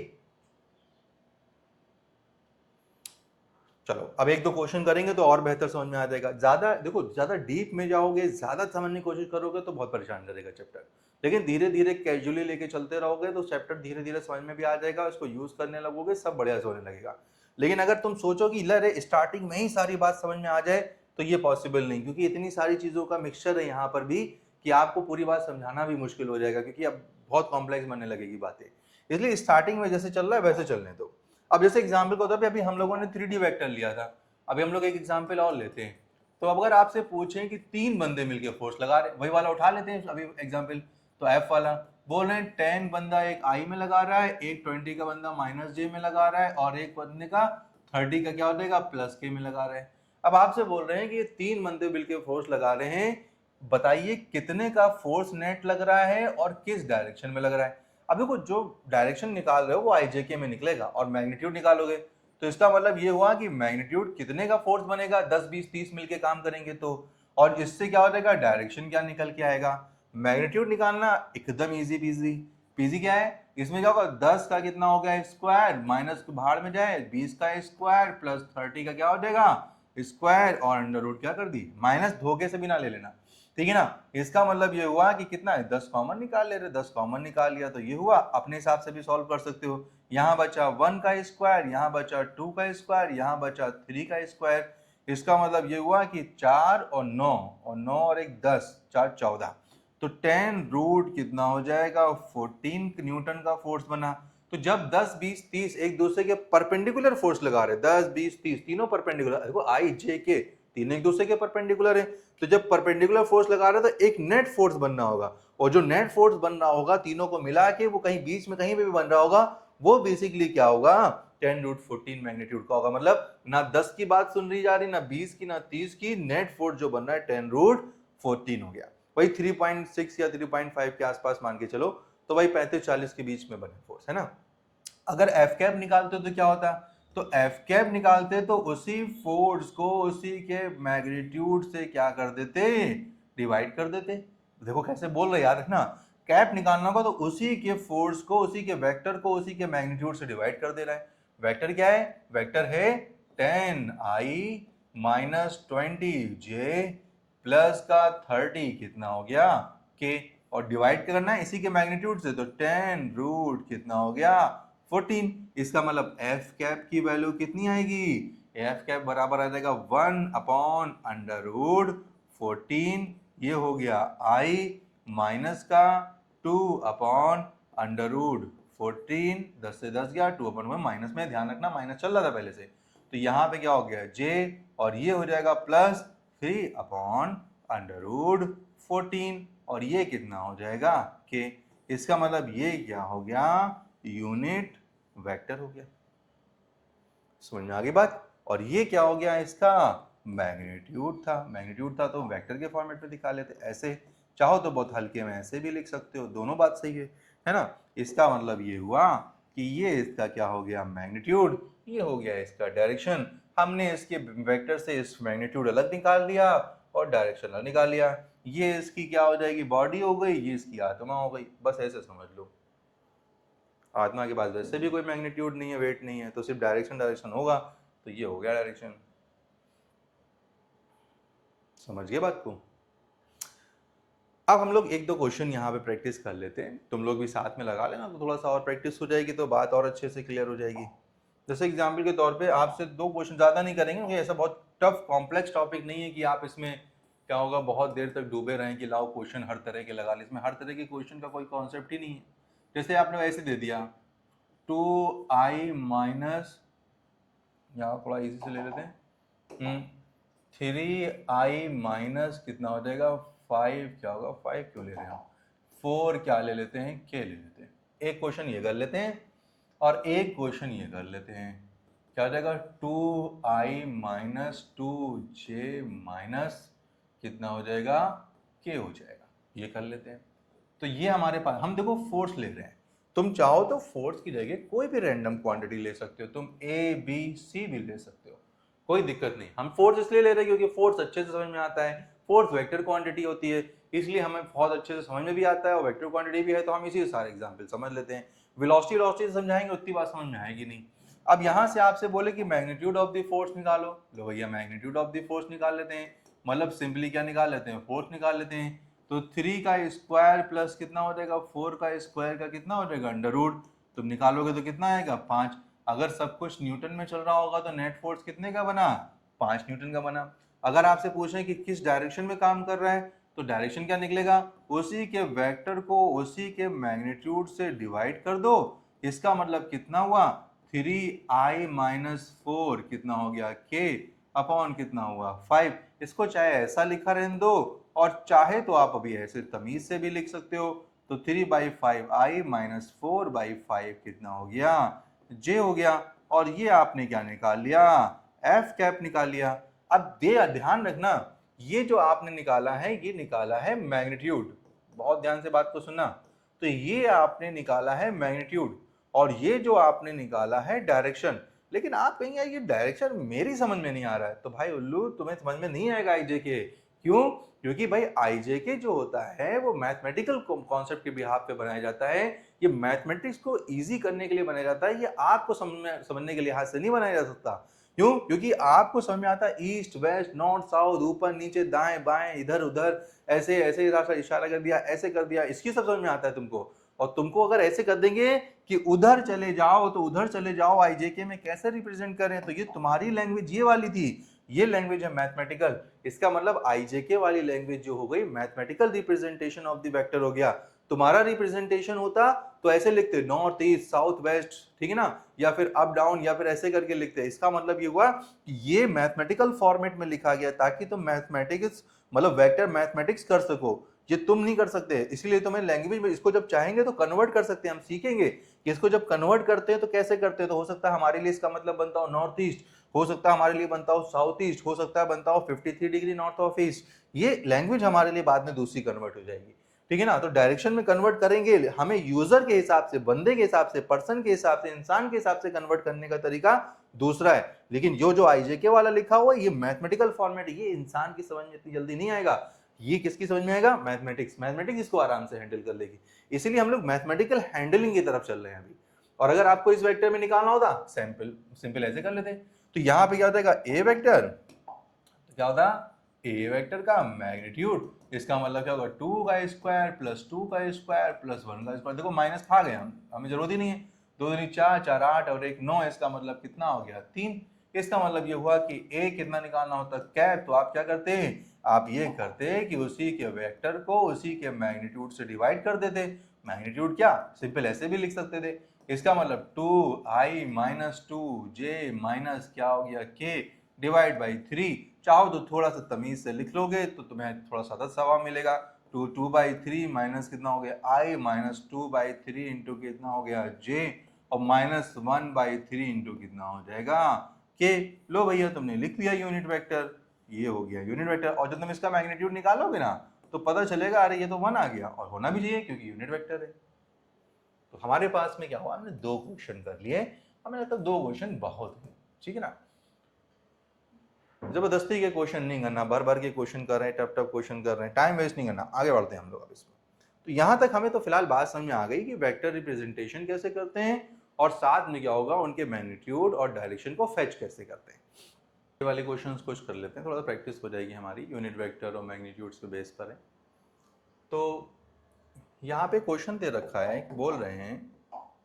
चलो अब एक दो क्वेश्चन करेंगे तो और बेहतर समझ में आ जाएगा। ज्यादा देखो, ज्यादा डीप में जाओगे, ज्यादा समझने की कोशिश करोगे तो बहुत परेशान करेगा चैप्टर, लेकिन धीरे धीरे कैजुअली लेके चलते रहोगे तो चैप्टर धीरे धीरे समझ में भी आ जाएगा, उसको यूज करने लगोगे सब बढ़िया से होने लगेगा। लेकिन अगर तुम सोचो कि अरे स्टार्टिंग में ही सारी बात समझ में आ जाए तो ये पॉसिबल नहीं, क्योंकि इतनी सारी चीजों का मिक्सचर है यहाँ पर भी कि आपको पूरी बात समझाना भी मुश्किल हो जाएगा, क्योंकि अब बहुत कॉम्प्लेक्स बनने लगेगी बातें। इसलिए स्टार्टिंग में जैसे चल रहा है वैसे चलने दो। अब जैसे एग्जाम्पल को होता है, अभी हम लोगों ने 3D वेक्टर लिया था, अभी हम लोग एक एग्जाम्पल और लेते हैं। तो अब अगर आपसे पूछें कि 3 बंदे मिलकर फोर्स लगा रहे, वही वाला उठा लेते हैं अभी एग्जाम्पल, तो F वाला बोल रहे हैं 10 बंदा एक I में लगा रहा है, एक 20 का बंदा -J में लगा रहा है, और एक बंदे का 30 का क्या हो जाएगा +K में लगा रहे हैं। अब आपसे बोल रहे हैं कि 3 बंदे मिलकर फोर्स लगा रहे हैं, बताइए कितने का फोर्स नेट लग रहा है और किस डायरेक्शन में लग रहा है। अब देखो जो डायरेक्शन निकाल रहे हो वो IJK में निकलेगा, और मैग्नीट्यूड निकालोगे तो इसका मतलब ये हुआ कि मैग्नीट्यूड कितने का फोर्स बनेगा, 10 20 30 मिलके काम करेंगे तो, और इससे क्या हो जाएगा डायरेक्शन क्या निकल के आएगा। मैग्नीट्यूड निकालना एकदम इजी पीजी। पीजी क्या है, इसमें क्या होगा 10 का कितना हो गया स्क्वायर, माइनस भाड़ में जाए 20 का स्क्वायर प्लस 30 का क्या हो जाएगा स्क्वायर, और अंडर क्या कर दी माइनस, धोखे से भी ना ले लेना, ठीक है ना। इसका मतलब ये हुआ कि कितना है 10 कॉमन निकाल ले रहे, 10 कॉमन निकाल लिया तो ये हुआ, अपने हिसाब से भी सॉल्व कर सकते हो। यहाँ बचा 1 का स्क्वायर, यहाँ बचा 2 का स्क्वायर, यहाँ बचा 3 का स्क्वायर। इसका मतलब ये हुआ कि 4 और 9 और 1 10, 4 14, तो 10 कितना हो जाएगा 14 न्यूटन का फोर्स बना। तो जब 10 20 30 एक दूसरे के परपेंडिकुलर फोर्स लगा रहे, 10 20 30 तीनों परपेंडिकुलर, देखो आई जे के तीनों एक दूसरे के परपेंडिकुलर है, तो जब परपेंडिकुलर फोर्स लगा रहे तो एक नेट फोर्स बनना होगा, और जो नेट फोर्स बन रहा होगा तीनों को मिला के वो कहीं बीच में कहीं पे भी बन रहा होगा, वो बेसिकली क्या होगा 10√14 मैग्नीट्यूड का होगा। मतलब ना 10 की बात सुन रही जा रही, ना 20 की, ना 30 की, नेट फोर्स जो बन रहा है 10√14 हो गया। वही 3.6 या 3.5 के आसपास मान के चलो, तो वही 35-40 के बीच में बने फोर्स है ना। अगर एफ कैप निकालते तो क्या होता, तो एफ कैप निकालते तो उसी फोर्स को उसी के मैग्नीट्यूड से क्या कर देते, डिवाइड कर देते। देखो कैसे बोल रहे, याद रखना, कैप निकालना होगा तो उसी के फोर्स को उसी के वेक्टर को उसी के मैग्नीट्यूड से डिवाइड कर दे रहा है। वेक्टर क्या है, वेक्टर है 10i माइनस 20j प्लस का 30 कितना हो गया k, और डिवाइड करना है इसी के मैग्नीट्यूड से, तो 10 रूट कितना हो गया 14। इसका मतलब एफ कैप की वैल्यू कितनी आएगी, एफ कैप बराबर आ जाएगा 1 अपॉन अंडर रूट 14, ये हो गया i माइनस का 2 अपॉन अंडर रूट 14, 10 से 10 गया, 2 अपॉन माइनस में, ध्यान रखना माइनस चल रहा था पहले से, तो यहाँ पे क्या हो गया j, और ये हो जाएगा प्लस 3 अपॉन अंडर रूट 14, और ये कितना हो जाएगा k। इसका मतलब ये क्या हो गया, यूनिट वेक्टर हो गया। समझ में आ गई बात। और ये क्या हो गया, इसका मैग्नीट्यूड था, मैग्नीट्यूड था तो वेक्टर के फॉर्मेट में दिखा लेते, ऐसे चाहो तो बहुत हल्के में ऐसे भी लिख सकते हो, दोनों बात सही है ना। इसका मतलब ये हुआ कि ये इसका क्या हो गया मैग्नीट्यूड, ये हो गया इसका डायरेक्शन। हमने इसके वेक्टर से इस मैग्नीट्यूड अलग निकाल लिया और डायरेक्शन अलग निकाल लिया, ये इसकी क्या हो जाएगी, बॉडी हो गई, ये इसकी आत्मा हो गई, बस ऐसे समझ लो। आत्मा के पास वैसे भी कोई मैग्नीट्यूड नहीं है, वेट नहीं है, तो सिर्फ डायरेक्शन होगा, तो ये हो गया डायरेक्शन। समझ गए बात को। अब हम लोग एक दो क्वेश्चन यहाँ पे प्रैक्टिस कर लेते हैं, तुम लोग भी साथ में लगा लेना तो थोड़ा सा और प्रैक्टिस हो जाएगी, तो बात और अच्छे से क्लियर हो जाएगी। जैसे एग्जाम्पल के तौर पे आपसे दो क्वेश्चन, ज़्यादा नहीं करेंगे क्योंकि ऐसा बहुत टफ कॉम्प्लेक्स टॉपिक नहीं है कि आप इसमें क्या होगा बहुत देर तक डूबे रहें कि लाओ क्वेश्चन हर तरह के लगा ले, इसमें हर तरह के क्वेश्चन का कोई कॉन्सेप्ट ही नहीं है। जैसे आपने वैसे दे दिया 2i माइनस, यहाँ थोड़ा इजी से ले लेते हैं, 3i माइनस कितना हो जाएगा 5, क्या होगा 5 क्यों ले रहे हैं, 4 क्या ले लेते हैं k ले लेते हैं। एक क्वेश्चन ये कर लेते हैं और एक क्वेश्चन ये कर लेते हैं, क्या हो जाएगा 2i माइनस 2j माइनस कितना हो जाएगा k हो जाएगा, ये कर लेते हैं। तो ये हमारे पास, हम देखो फोर्स ले रहे हैं, तुम चाहो तो फोर्स की जगह कोई भी रैंडम क्वांटिटी ले सकते हो, तुम a b c भी ले सकते हो, कोई दिक्कत नहीं। हम फोर्स इसलिए ले रहे हैं क्योंकि फोर्स अच्छे से समझ में आता है, फोर्स वेक्टर क्वांटिटी होती है, इसलिए हमें बहुत अच्छे से समझ में भी आता है, और वेक्टर क्वांटिटी भी है, तो हम इसी सारे एग्जाम्पल समझ लेते हैं। वेलोसिटी समझाएंगे उतनी बात समझ में आएगी नहीं। अब यहाँ से आपसे बोले कि मैग्नीट्यूड ऑफ द फोर्स निकालो, लो भैया मैग्नीट्यूड ऑफ द फोर्स निकाल लेते हैं, मतलब सिंपली क्या निकाल लेते हैं, फोर्स निकाल लेते हैं। तो 3 का स्क्वायर प्लस कितना हो जाएगा 4 का स्क्वायर का कितना हो जाएगा अंडर रूट, तुम निकालोगे तो कितना आएगा 5। अगर सब कुछ न्यूटन में चल रहा होगा तो नेट फोर्स कितने का बना, 5 न्यूटन का बना। अगर आपसे पूछें कि किस डायरेक्शन में काम कर रहा है, तो डायरेक्शन क्या निकलेगा, उसी के वेक्टर को उसी के मैग्नीट्यूड से डिवाइड कर दो। इसका मतलब कितना हुआ 3i माइनस 4 कितना हो गया k अपॉन कितना हुआ 5। इसको चाहे ऐसा लिखा रहने दो और चाहे तो आप अभी ऐसे तमीज से भी लिख सकते हो, तो 3/5i माइनस 4/5 कितना हो गया j हो गया, और ये आपने क्या निकाल लिया एफ कैप निकाल लिया। अब ध्यान रखना, ये जो आपने निकाला है ये निकाला है मैग्नीट्यूड, बहुत ध्यान से बात को सुनना, तो ये आपने निकाला है मैग्नीट्यूड और ये जो आपने निकाला है डायरेक्शन। लेकिन आप कहेंगे ये डायरेक्शन मेरी समझ में नहीं आ रहा है, तो भाई उल्लू तुम्हें समझ में नहीं आएगा आईजे के, क्यों, क्योंकि भाई आईजे के जो होता है वो मैथमेटिकल कॉन्सेप्ट के बिहाफ पे बनाया जाता है, ये मैथमेटिक्स को इजी करने के लिए बनाया जाता है, ये आपको समझने के लिहाज से नहीं बनाया जा सकता। क्यों, क्योंकि आपको समझ में आता है ईस्ट वेस्ट नॉर्थ साउथ ऊपर नीचे दाएं बाएं इधर उधर, ऐसे ऐसे इशारा कर दिया ऐसे कर दिया, इसकी सब समझ में आता है तुमको। और तुमको अगर ऐसे कर देंगे कि उधर चले जाओ तो उधर चले जाओ, आईजेके में कैसे रिप्रेजेंट करें, तो ये तुम्हारी लैंग्वेज ये वाली थी, ये लैंग्वेज है मैथमेटिकल। इसका मतलब आईजेके वाली लैंग्वेज जो हो गई mathematical representation of the vector हो गया। तुम्हारा रिप्रेजेंटेशन होता तो ऐसे लिखते नॉर्थ ईस्ट साउथ वेस्ट, ठीक है ना, या फिर अप डाउन या फिर ऐसे करके लिखते। इसका मतलब ये हुआ कि ये मैथमेटिकल फॉर्मेट में लिखा गया ताकि तुम मैथमेटिक्स मतलब वेक्टर मैथमेटिक्स कर सको, ये तुम नहीं कर सकते, इसलिए तुम्हें लैंग्वेज में इसको जब चाहेंगे तो कन्वर्ट कर सकते हैं, हम सीखेंगे कि इसको जब कन्वर्ट करते हैं तो कैसे करते हैं। तो हो सकता है हमारे लिए इसका मतलब बनता हो नॉर्थ ईस्ट, हो सकता है हमारे लिए बनता हो साउथ ईस्ट, हो सकता है बनता हो 53 डिग्री नॉर्थ ऑफ ईस्ट, ये लैंग्वेज हमारे लिए बाद में दूसरी कन्वर्ट हो जाएगी। ठीक है ना। तो डायरेक्शन में कन्वर्ट करेंगे, हमें यूजर के हिसाब से, बंदे के हिसाब से, पर्सन के हिसाब से, इंसान के हिसाब से कन्वर्ट करने का तरीका दूसरा है। लेकिन जो आईजेके वाला लिखा हुआ है ये मैथमेटिकल फॉर्मेट, ये इंसान की समझ में इतनी जल्दी नहीं आएगा। ये किसकी समझ में आएगा? मैथमेटिक्स इसको आराम से हैंडल कर लेगी। इसीलिए हम लोग मैथमेटिकल हैंडलिंग की तरफ चल रहे हैं अभी। और अगर आपको इस वेक्टर में निकालना होता, सिंपल ऐसे कर लेते। तो यहाँ पे क्या होता है, ए वेक्टर, तो क्या होता है ए वेक्टर का मैग्नीट्यूड, इसका मतलब क्या होगा 2 का स्क्वायर प्लस 2 का स्क्वायर प्लस 1 का स्क्वायर। देखो माइनस खा गए हम, हमें जरूरत ही नहीं है। 2 दूनी 4, 4 8 और 1 9, इसका मतलब कितना हो गया 3। इसका मतलब ये हुआ कि ए कितना निकालना होता कैप, तो आप क्या करते हैं, आप ये करते हैं कि उसी के वेक्टर को उसी के मैग्नीट्यूड से डिवाइड कर देते। मैग्नीट्यूड क्या, सिंपल ऐसे भी लिख सकते थे, इसका मतलब 2i माइनस 2j माइनस क्या हो गया k डिवाइड बाई 3। चाहो तो थोड़ा सा तमीज से लिख लोगे तो तुम्हें थोड़ा सा सवाब मिलेगा। 2/3 माइनस कितना हो गया i माइनस 2/3 इंटू कितना हो गया j, और माइनस 1/3 इंटू कितना हो जाएगा k। लो भैया तुमने लिख लिया यूनिट वेक्टर, ये हो गया यूनिट वेक्टर। और जब तुम इसका मैग्नीट्यूड निकालोगे ना तो पता चलेगा अरे ये तो 1 आ गया, और होना भी चाहिए क्योंकि यूनिट वेक्टर है। तो हमारे पास में क्या हुआ, हमने 2 क्वेश्चन कर लिए। हमें लगता है 2 क्वेश्चन बहुत है, ठीक है ना। जबरदस्ती के क्वेश्चन नहीं करना, बार बार के क्वेश्चन कर रहे हैं, टफ क्वेश्चन कर रहे हैं, टाइम वेस्ट नहीं करना, आगे बढ़ते हैं हम लोग अब इसमें। तो यहां तक हमें तो फिलहाल बात समझ में आ गई कि वेक्टर रिप्रेजेंटेशन कैसे करते हैं, और साथ में क्या होगा उनके मैग्नीट्यूड और डायरेक्शन को फेच कैसे करते हैं। ये वाले क्वेश्चंस कुछ कर लेते हैं, थोड़ा सा प्रैक्टिस हो जाएगी हमारी, यूनिट वेक्टर और मैग्नीट्यूड्स के बेस पर है। तो यहाँ पे क्वेश्चन दे रखा है, बोल रहे हैं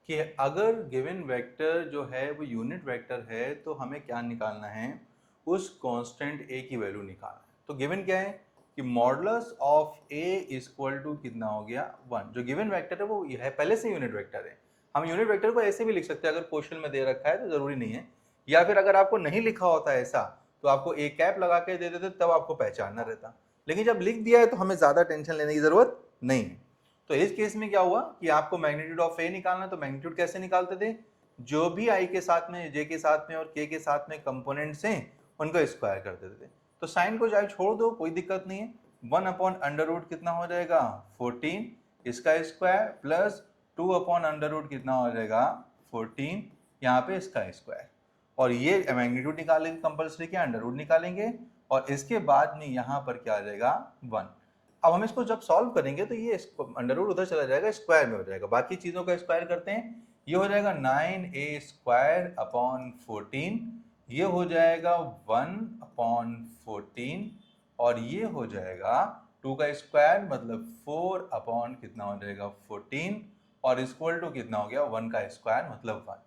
कि अगर गिवन वेक्टर जो है वो यूनिट वेक्टर है तो हमें क्या निकालना है, उस कांस्टेंट a की वैल्यू निकालना है। तो गिवन क्या है कि modulus of a equal to कितना हो गया 1। जो गिवन वेक्टर है वो है पहले से यूनिट वेक्टर है। हम यूनिट वेक्टर को ऐसे भी लिख सकते हैं, अगर क्वेश्चन में दे रखा है तो जरूरी नहीं है, या फिर अगर आपको नहीं लिखा होता ऐसा तो आपको a कैप लगा के दे देते, तब आपको पहचानना रहता। लेकिन जब लिख दिया है तो हमें ज्यादा टेंशन लेने की जरूरत नहीं है। तो इस केस में क्या हुआ कि आपको मैग्नीट्यूड ऑफ a निकालना, तो मैग्नीट्यूड कैसे निकालते थे, जो भी i के साथ में, j के साथ में और k के साथ में कंपोनेंट्स हैं उनको स्क्वायर कर देते थे। तो साइन को चाहे छोड़ दो, कोई दिक्कत नहीं है। 1 अपॉन अंडर रूट कितना हो जाएगा 14, इसका square plus 2 upon under root कितना हो जाएगा 14, यहाँ पे इसका स्क्वायर। और ये मैग्नीट्यूड निकालेंगे कंपल्सरी, क्या अंडर रूट निकालेंगे, और इसके बाद में यहाँ पर क्या आ जाएगा 1। अब हम इसको जब सॉल्व करेंगे तो ये अंडर रूट उधर चला जाएगा, स्क्वायर में हो जाएगा। बाकी चीजों का स्क्वायर करते हैं, ये हो जाएगा 9a स्क्वायर अपॉन 14, ये हो जाएगा 1 अपॉन 14, और ये हो जाएगा 2 का स्क्वायर मतलब 4 अपॉन कितना हो जाएगा 14, और इक्वल टू कितना हो गया 1 का स्क्वायर मतलब 1।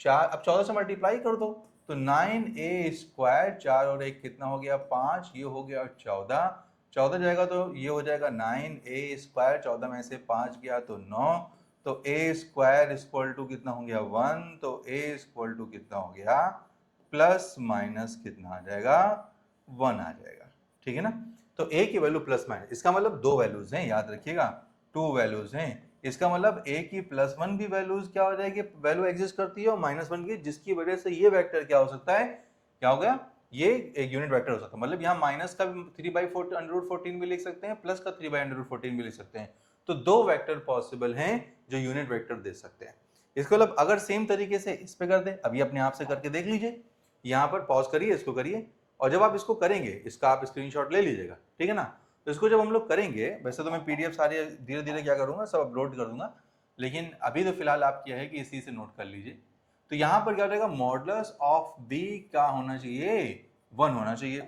4, अब 14 से मल्टीप्लाई कर दो तो 9a स्क्वायर, 4 और 1 कितना हो गया 5, ये हो गया 14, 14 जाएगा तो ये हो जाएगा 9a स्क्वायर, 14 में से 5 गया तो 9, तो a स्क्वायर इक्वल टू कितना हो गया 1, तो a इक्वल टू कितना हो गया प्लस माइनस कितना आ जाएगा 1 आ जाएगा, ठीक है ना। तो a की वैल्यू प्लस माइनस, इसका मतलब 2 वैल्यूज हैं, याद रखिएगा 2 वैल्यूज हैं। इसका मतलब a की प्लस 1 भी वैल्यूज क्या हो जाएगी, वैल्यू एग्जिस्ट करती है, और माइनस 1 की, जिसकी वजह से ये वेक्टर क्या हो सकता है, क्या हो गया, ये एक यूनिट वेक्टर हो सकता है। मतलब यहाँ माइनस का 3/14 भी लिख सकते हैं, प्लस का 3/14 भी लिख सकते हैं। तो 2 वेक्टर पॉसिबल हैं जो यूनिट वेक्टर दे सकते हैं। इसको मतलब अगर सेम तरीके से इस पे कर दे, अभी अपने आप से करके देख लीजिए, यहाँ पर पॉज करिए, इसको करिए, और जब आप इसको करेंगे इसका आप स्क्रीनशॉट ले लीजिएगा, ठीक है ना। तो इसको जब हम लोग करेंगे, वैसे तो मैं पीडीएफ सारे धीरे धीरे क्या करूंगा सब अपलोड कर दूंगा, लेकिन अभी तो फिलहाल आप क्या है कि इसी से नोट कर लीजिए। तो यहाँ पर क्या हो जाएगा, मॉडुलस ऑफ b का होना चाहिए 1 होना चाहिए।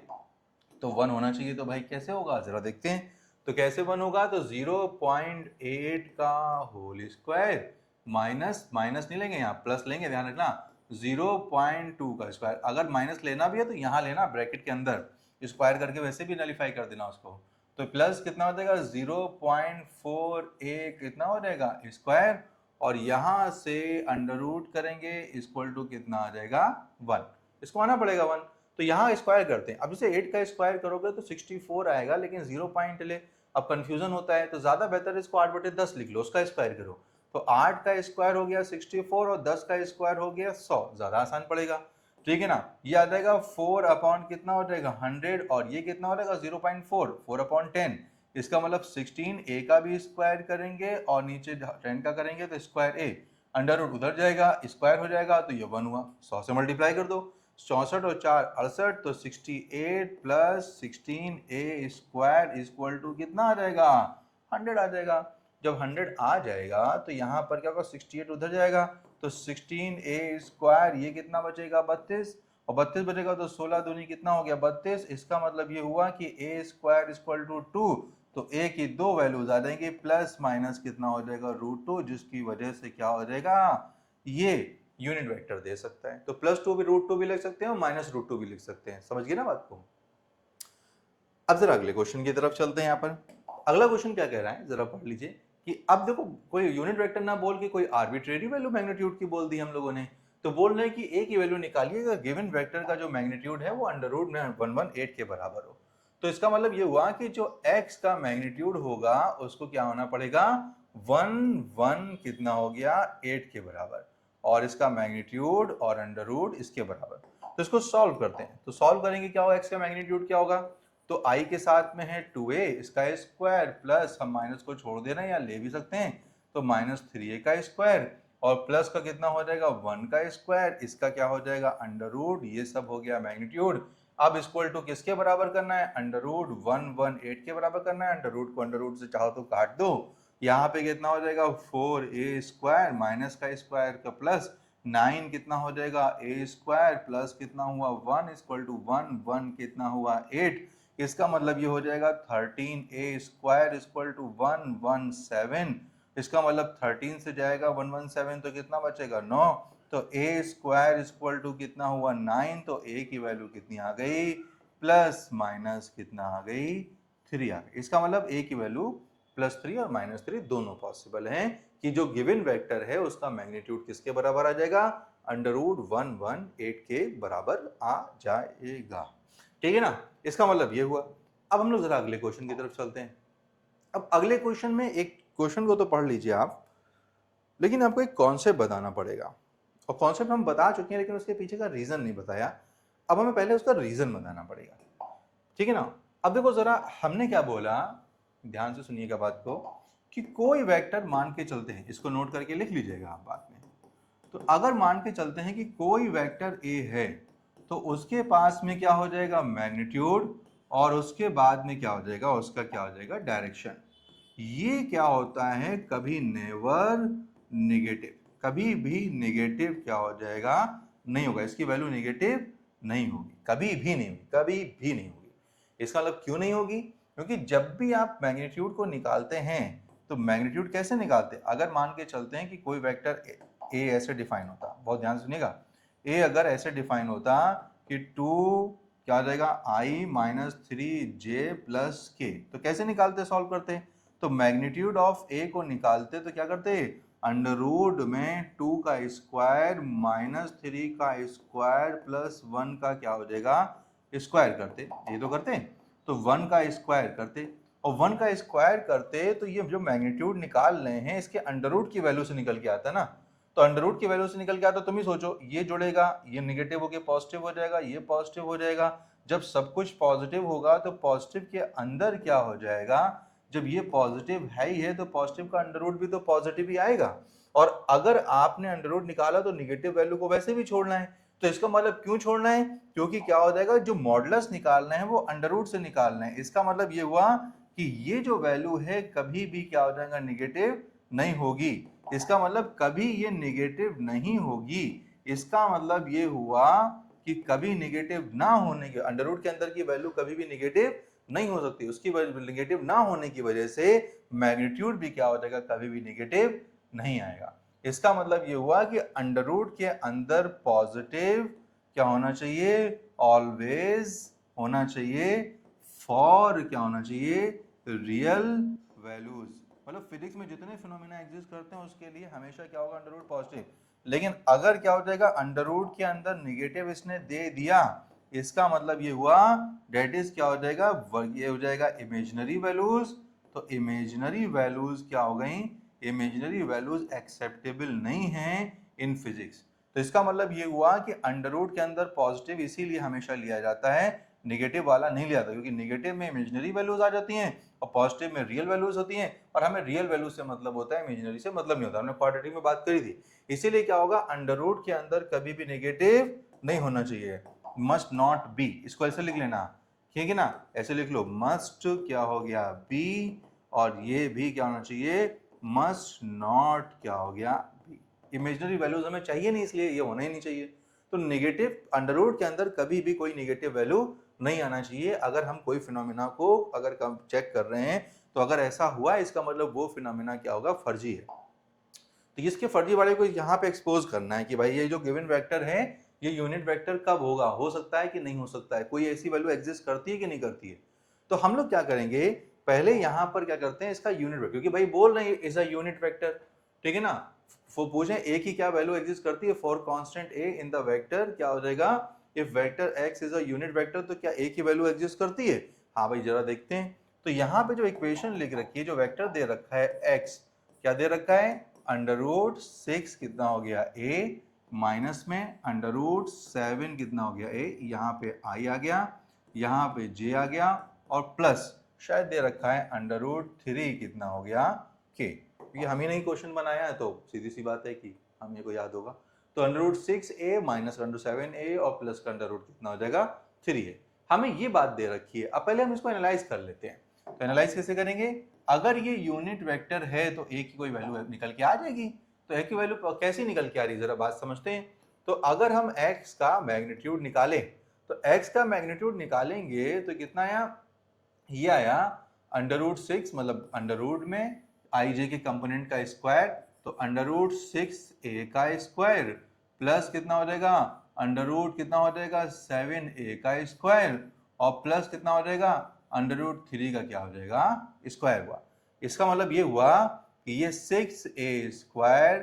तो 1 होना चाहिए, तो भाई कैसे होगा जरा देखते हैं। तो कैसे 1 होगा, तो 0.8 का होल स्क्वायर माइनस, माइनस नहीं लेंगे यहाँ प्लस लेंगे, ध्यान रखना 0.2 का स्क्वायर। अगर माइनस लेना भी है तो यहाँ लेना ब्रैकेट के अंदर, स्क्वायर करके वैसे भी नलीफाई कर देना उसको। तो प्लस कितना हो जाएगा 0.48 कितना हो जाएगा स्क्वायर, और यहां से अंडर रूट करेंगे इक्वल टू कितना आ जाएगा 1, इसको आना पड़ेगा 1। तो यहाँ स्क्वायर करते हैं, अब इसे 8 का स्क्वायर करोगे तो 64 आएगा, लेकिन 0 पॉइंट ले, अब कंफ्यूजन होता है, तो ज्यादा बेहतर इसको 8/10 लिख लो, उसका स्क्वायर करो। तो 8 का स्क्वायर हो गया 64 और 10 का स्क्वायर हो गया 100, ज्यादा आसान पड़ेगा, ठीक है ना। ये आ जाएगा 4 अपॉन कितना हो जाएगा 100, और ये कितना हो जाएगा 0.4, 4/10, इसका मतलब 16 a का भी स्क्वायर करेंगे और नीचे 10 का करेंगे तो स्क्वायर a, अंडर रूट उधर जाएगा, स्क्वायर हो जाएगा तो ये 1 हुआ। 100 से मल्टीप्लाई कर दो, 64 और 4 68, तो 68 plus 16a square equal to कितना आ जाएगा, 100 आ जाएगा। जब 100 आ जाएगा तो यहाँ पर क्या होगा, 68 उधर जाएगा तो 16a स्क्वायर, ये कितना बचेगा 32, और 32 बचेगा तो 16 दूनी कितना हो गया 32। इसका मतलब ये हुआ कि a स्क्वायर इक्वल टू 2, तो a की दो वैल्यूज आ जाएंगी, प्लस माइनस कितना हो जाएगा √2, जिसकी वजह से क्या हो जाएगा, ये यूनिट वेक्टर दे सकता है। तो +2 भी √2 भी लिख सकते हैं और -√2 भी लिख सकते हैं। समझ गए ना बात को। अब जरा अगले क्वेश्चन की तरफ चलते हैं। यहाँ पर अगला क्वेश्चन क्या कह रहा है, जरा पढ़ लीजिए कि अब देखो कोई यूनिट वेक्टर ना बोल के कोई आर्बिट्रेरी वैल्यू मैग्नीट्यूड की बोल दी हम लोगों ने, तो बोल रहे हैं कि a की वैल्यू निकालिएगा, गिवन वेक्टर का जो मैग्नीट्यूड है वो √118 के बराबर हो। तो इसका मतलब ये हुआ कि जो x का मैग्नीट्यूड होगा उसको क्या होना पड़ेगा, 1 कितना हो गया 8 के बराबर, और इसका मैग्नीट्यूड और √ इसके बराबर। तो इसको सॉल्व करते हैं, तो सॉल्व करेंगे क्या होगा, x का मैग्नीट्यूड क्या होगा, तो i के साथ में है 2a, इसका स्क्वायर, प्लस हम माइनस को छोड़ दे रहे हैं या ले भी सकते हैं, तो -3a का स्क्वायर, और प्लस का कितना हो जाएगा 1 का स्क्वायर, इसका क्या हो जाएगा √, ये सब हो गया मैग्नीट्यूड। अब इक्वल टू किसके बराबर करना है, √118 के बराबर करना है। √ को √ से चाहो तो काट दो, यहाँ पे कितना हो जाएगा 4a स्क्वायर, माइनस का स्क्वायर का प्लस 9 कितना हो जाएगा a स्क्वायर, प्लस कितना हुआ 1 इक्वल टू 1 कितना हुआ 8। इसका मतलब ये हो जाएगा 13a स्क्वायर इक्वल टू 117। इसका मतलब 13 से जाएगा 117 तो कितना बचेगा 9, तो a स्क्वायर इक्वल टू कितना हुआ 9, तो a की वैल्यू कितनी आ गई, प्लस माइनस कितना आ गई 3 आ गई। इसका मतलब a की वैल्यू +3 और -3 दोनों पॉसिबल हैं कि जो गिवन वेक्टर है उसका मैग्नीट्यूड किसके बराबर आ जाएगा, √118 के बराबर आ जाएगा। ठीक है ना, इसका मतलब ये हुआ। अब हम लोग जरा अगले क्वेश्चन की तरफ चलते हैं। अब अगले क्वेश्चन में, एक क्वेश्चन को तो पढ़ लीजिए आप, लेकिन आपको एक कॉन्सेप्ट बताना पड़ेगा, और कॉन्सेप्ट हम बता चुके हैं लेकिन उसके पीछे का रीजन नहीं बताया। अब हमें पहले उसका रीजन बताना पड़ेगा, ठीक है ना। अब देखो जरा हमने क्या बोला, ध्यान से सुनिएगा बात को, कि कोई वेक्टर मान के चलते हैं, इसको नोट करके लिख लीजिएगा आप बाद में। तो अगर मान के चलते हैं कि कोई वेक्टर a है, तो उसके पास में क्या हो जाएगा मैग्नीट्यूड, और उसके बाद में क्या हो जाएगा, उसका क्या हो जाएगा डायरेक्शन। ये क्या होता है, कभी नेवर नेगेटिव, कभी भी नेगेटिव क्या हो जाएगा नहीं होगा, इसकी वैल्यू नेगेटिव नहीं होगी, कभी भी नहीं होगी, कभी भी नहीं होगी। इसका मतलब क्यों नहीं होगी, क्योंकि जब भी आप मैग्नीट्यूड को निकालते हैं तो मैग्नीट्यूड कैसे निकालते हैं, अगर मान के चलते हैं कि कोई वेक्टर a ऐसे डिफाइन होता, बहुत ध्यान से सुनिएगा, a अगर ऐसे डिफाइन होता कि 2 क्या हो जाएगा i-3j + k, तो कैसे निकालते, सॉल्व करते, तो मैग्नीट्यूड ऑफ a को निकालते तो क्या करते, √ में 2 का स्क्वायर -3 का स्क्वायर प्लस 1 का क्या हो जाएगा स्क्वायर करते, ये तो करते, तो 1 का स्क्वायर करते, और 1 का स्क्वायर करते तो ये जो मैग्नीट्यूड निकाल रहे हैं इसके √ की वैल्यू से निकल के आता है ना, तो √ की वैल्यू से निकल के आता, तुम ही सोचो, ये जुड़ेगा, ये निगेटिव होके पॉजिटिव हो जाएगा, ये पॉजिटिव हो जाएगा। जब सब कुछ पॉजिटिव होगा तो पॉजिटिव के अंदर क्या हो जाएगा, जब ये पॉजिटिव है ही है तो पॉजिटिव का √ भी तो पॉजिटिव ही आएगा, और अगर आपने √ निकाला तो निगेटिव वैल्यू को वैसे भी छोड़ना है। तो इसका मतलब क्यों छोड़ना है, क्योंकि क्या हो जाएगा, जो मॉडुलस निकालना है वो √ से निकालना है। इसका मतलब ये हुआ कि ये जो वैल्यू है कभी भी क्या हो जाएगा नेगेटिव नहीं होगी, इसका मतलब कभी ये नेगेटिव नहीं होगी। इसका मतलब ये हुआ कि कभी नेगेटिव ना होने के, √ के अंदर की वैल्यू कभी भी नेगेटिव नहीं हो सकती, उसकी नेगेटिव ना होने की वजह से मैग्नीट्यूड भी क्या हो जाएगा, कभी भी नेगेटिव नहीं आएगा। इसका मतलब ये हुआ कि √ के अंदर पॉजिटिव क्या होना चाहिए, ऑलवेज होना चाहिए, फॉर क्या होना चाहिए, रियल वैल्यूज। मतलब फिजिक्स में जितने फिनोमेना एग्जिस्ट करते हैं उसके लिए हमेशा क्या होगा √ पॉजिटिव। लेकिन अगर क्या हो जाएगा √ के अंदर नेगेटिव इसने दे दिया, इसका मतलब ये हुआ डेट इज क्या हो जाएगा, ये हो जाएगा इमेजिनरी वैल्यूज। तो इमेजिनरी वैल्यूज क्या हो गई, इमेजिनरी वैल्यूज एक्सेप्टेबल नहीं है इन फिजिक्स। तो इसका मतलब ये हुआ कि √ के अंदर पॉजिटिव इसीलिए हमेशा लिया जाता है, निगेटिव वाला नहीं लिया था, क्योंकि निगेटिव में इमेजिनरी वैल्यूज आ जाती हैं और पॉजिटिव में रियल वैल्यूज होती हैं, और हमें रियल वैल्यूज से मतलब होता है, इमेजिनरी से मतलब नहीं होता। हमने क्वाड्रेटिक में बात करी थी। इसीलिए क्या होगा, अंडर रूट के अंदर कभी भी नेगेटिव नहीं होना चाहिए, मस्ट नॉट बी। इसको ऐसे लिख लेना, ठीक है ना, ऐसे लिख लो, मस्ट क्या हो गया, बी, और ये भी क्या होना चाहिए, मस्ट नॉट क्या हो गया, बी। इमेजिनरी वैल्यूज हमें चाहिए नहीं, इसलिए ये होना ही नहीं चाहिए। तो नेगेटिव अंडर रूट के अंदर कभी भी कोई नेगेटिव वैल्यू नहीं आना चाहिए। अगर हम कोई फिनोमिना को अगर चेक कर रहे हैं तो अगर ऐसा हुआ है, इसका मतलब वो फिनोमिना क्या होगा, फर्जी है। तो इसके फर्जी वाले को यहाँ पे एक्सपोज करना है कि भाई ये जो गिवन वेक्टर है ये यूनिट वेक्टर कब होगा, हो सकता है कि नहीं हो सकता है, कोई ऐसी वैल्यू एग्जिस्ट करती है कि नहीं करती है। तो हम लोग क्या करेंगे, पहले यहाँ पर क्या करते हैं, इसका यूनिट वेक्टर, क्योंकि भाई बोल रहे हैं इज अ यूनिट वेक्टर, ठीक है ना। वो पूछे ए की क्या वैल्यू एग्जिस्ट करती है, for constant A in the vector, क्या हो जाएगा, if vector x is a unit vector, तो क्या ए की वैल्यू एग्जिस्ट करती है। हाँ भाई जरा देखते हैं। तो यहाँ पे जो इक्वेशन लिख रखी है, जो वेक्टर दे रखा है एक्स, क्या दे रखा है, अंडर रूट 6 कितना हो गया ए, माइनस में अंडर रूट 7 कितना हो गया ए, यहाँ पे आई आ गया, यहाँ पे जे आ गया, और प्लस शायद दे रखा है अंडर रूट 3 कितना हो गया के। ये हम ही नहीं क्वेश्चन बनाया है तो सीधी सी बात है कि हमें को याद होगा। तो under root 6a minus under 7a और प्लस का अंडर रूट कितना हो जाएगा 3 है। हमें ये बात दे रखी है। अब पहले हम इसको एनालाइज कर लेते हैं। तो एनालाइज कैसे करेंगे, अगर ये यूनिट वेक्टर है तो a की कोई वैल्यू निकल के आ जाएगी। तो a की वैल्यू कैसे निकल के आ रही है, जरा बात समझते हैं। तो अगर हम x का मैग्नीट्यूड निकालें, तो x का मैग्नीट्यूड निकालेंगे तो कितना आया, ये आया अंडर रूट 6, मतलब अंडर रूट में आई जे के कंपोनेंट का स्क्वायर, तो अंडर रूट 6a का स्क्वायर प्लस कितना हो जाएगा, अंडर रूट कितना हो जाएगा 7a का स्क्वायर, और प्लस कितना हो जाएगा अंडर रूट 3 का क्या हो जाएगा स्क्वायर हुआ। इसका मतलब ये हुआ कि ये 6a स्क्वायर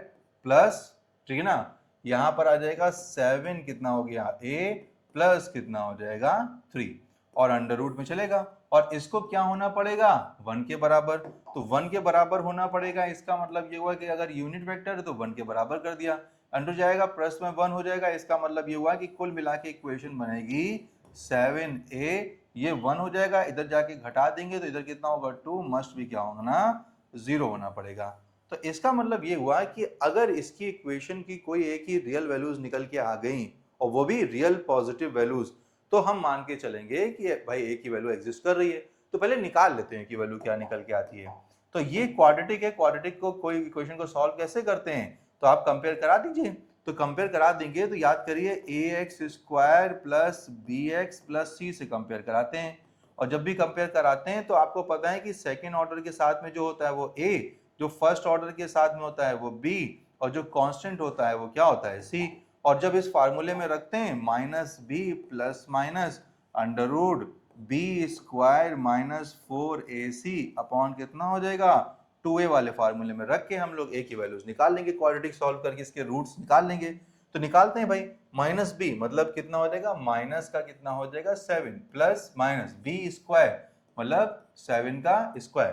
प्लस, ठीक है ना, यहां पर आ जाएगा 7 कितना हो गया a प्लस कितना हो जाएगा 3, और अंडर रूट में चलेगा, और इसको क्या होना पड़ेगा 1 के बराबर। तो 1 के बराबर होना पड़ेगा, इसका मतलब ये हुआ कि अगर यूनिट वेक्टर है तो 1 के बराबर कर दिया, अंडर जाएगा प्लस में 1 हो जाएगा। इसका मतलब ये हुआ कि कुल मिला के इक्वेशन बनेगी 7a, ये 1 हो जाएगा, इधर जाके घटा देंगे तो इधर कितना होगा 2, मस्ट भी क्या होगा ना 0 होना पड़ेगा। तो इसका मतलब ये हुआ कि अगर इसकी इक्वेशन की कोई एक ही रियल वैल्यूज निकल के आ गई, और वो भी रियल पॉजिटिव वैल्यूज, तो हम मान के चलेंगे कि भाई ए की वैल्यू एग्जिस्ट कर रही है। तो पहले निकाल लेते हैं कि वैल्यू क्या निकल के आती है। तो ये क्वाड्रेटिक है, क्वाड्रेटिक को कोई इक्वेशन को सॉल्व कैसे करते हैं, तो आप कंपेयर करा दीजिए। तो कंपेयर करा देंगे तो याद करिए ax square plus bx plus c से कंपेयर कराते हैं, और जब भी कंपेयर कराते हैं तो आपको पता है कि सेकेंड ऑर्डर के साथ में जो होता है वो a, जो फर्स्ट ऑर्डर के साथ में होता है वो b, और जो कांस्टेंट होता है वो क्या होता है c। और जब इस फार्मूले में रखते हैं minus b plus minus under root b square minus 4ac upon कितना हो जाएगा 2a वाले फार्मूले में रख के हम लोग a की वैल्यूज निकाल लेंगे, क्वाड्रेटिक सॉल्व करके इसके रूट्स निकाल लेंगे। तो निकालते हैं भाई, माइनस बी मतलब कितना हो जाएगा, माइनस का कितना हो जाएगा 7 प्लस माइनस बी स्क्वायर मतलब 7 का स्क्वायर,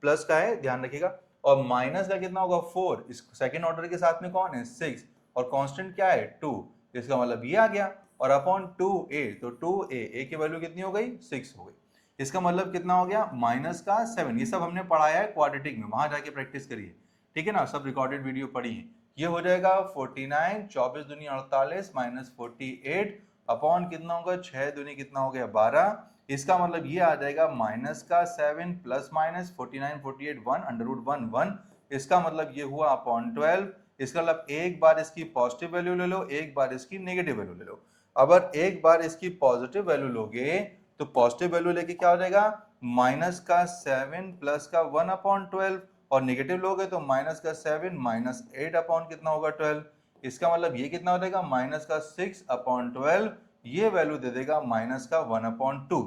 प्लस का है ध्यान रखिएगा, और माइनस का कितना होगा 4, इस सेकेंड ऑर्डर के साथ में कौन है 6, और कांस्टेंट क्या है 2, इसका मतलब ये आ गया, और अपॉन 2a, तो 2a, a की वैल्यू कितनी हो गई 6 हो गई। इसका मतलब कितना हो गया माइनस का 7। ये सब हमने पढ़ाया है क्वाड्रेटिक में, वहां जाके प्रैक्टिस करिए, ठीक है ना, सब रिकॉर्डेड वीडियो पढ़िए। ये हो जाएगा 49, 24 दूनी 48 माइनस 48 अपॉन कितना होगा 6 दूनी कितना हो गया 12। इसका मतलब ये आ जाएगा माइनस का 7 प्लस माइनस 49 48 1 अंडर रूट 1 1, इसका मतलब ये हुआ अपॉन 12। इसका मतलब एक बार इसकी पॉजिटिव वैल्यू ले लो, एक बार इसकी नेगेटिव वैल्यू ले लो। अगर एक बार इसकी पॉजिटिव वैल्यू लोगे तो पॉजिटिव वैल्यू लेके क्या हो जाएगा माइनस का 7 प्लस का 1 अपॉन 12, और नेगेटिव लोगे तो माइनस का 7 माइनस 8 अपॉन कितना होगा 12। इसका मतलब ये कितना हो जाएगा माइनस का 6 अपॉन 12, ये वैल्यू दे देगा माइनस का 1 अपॉन 2,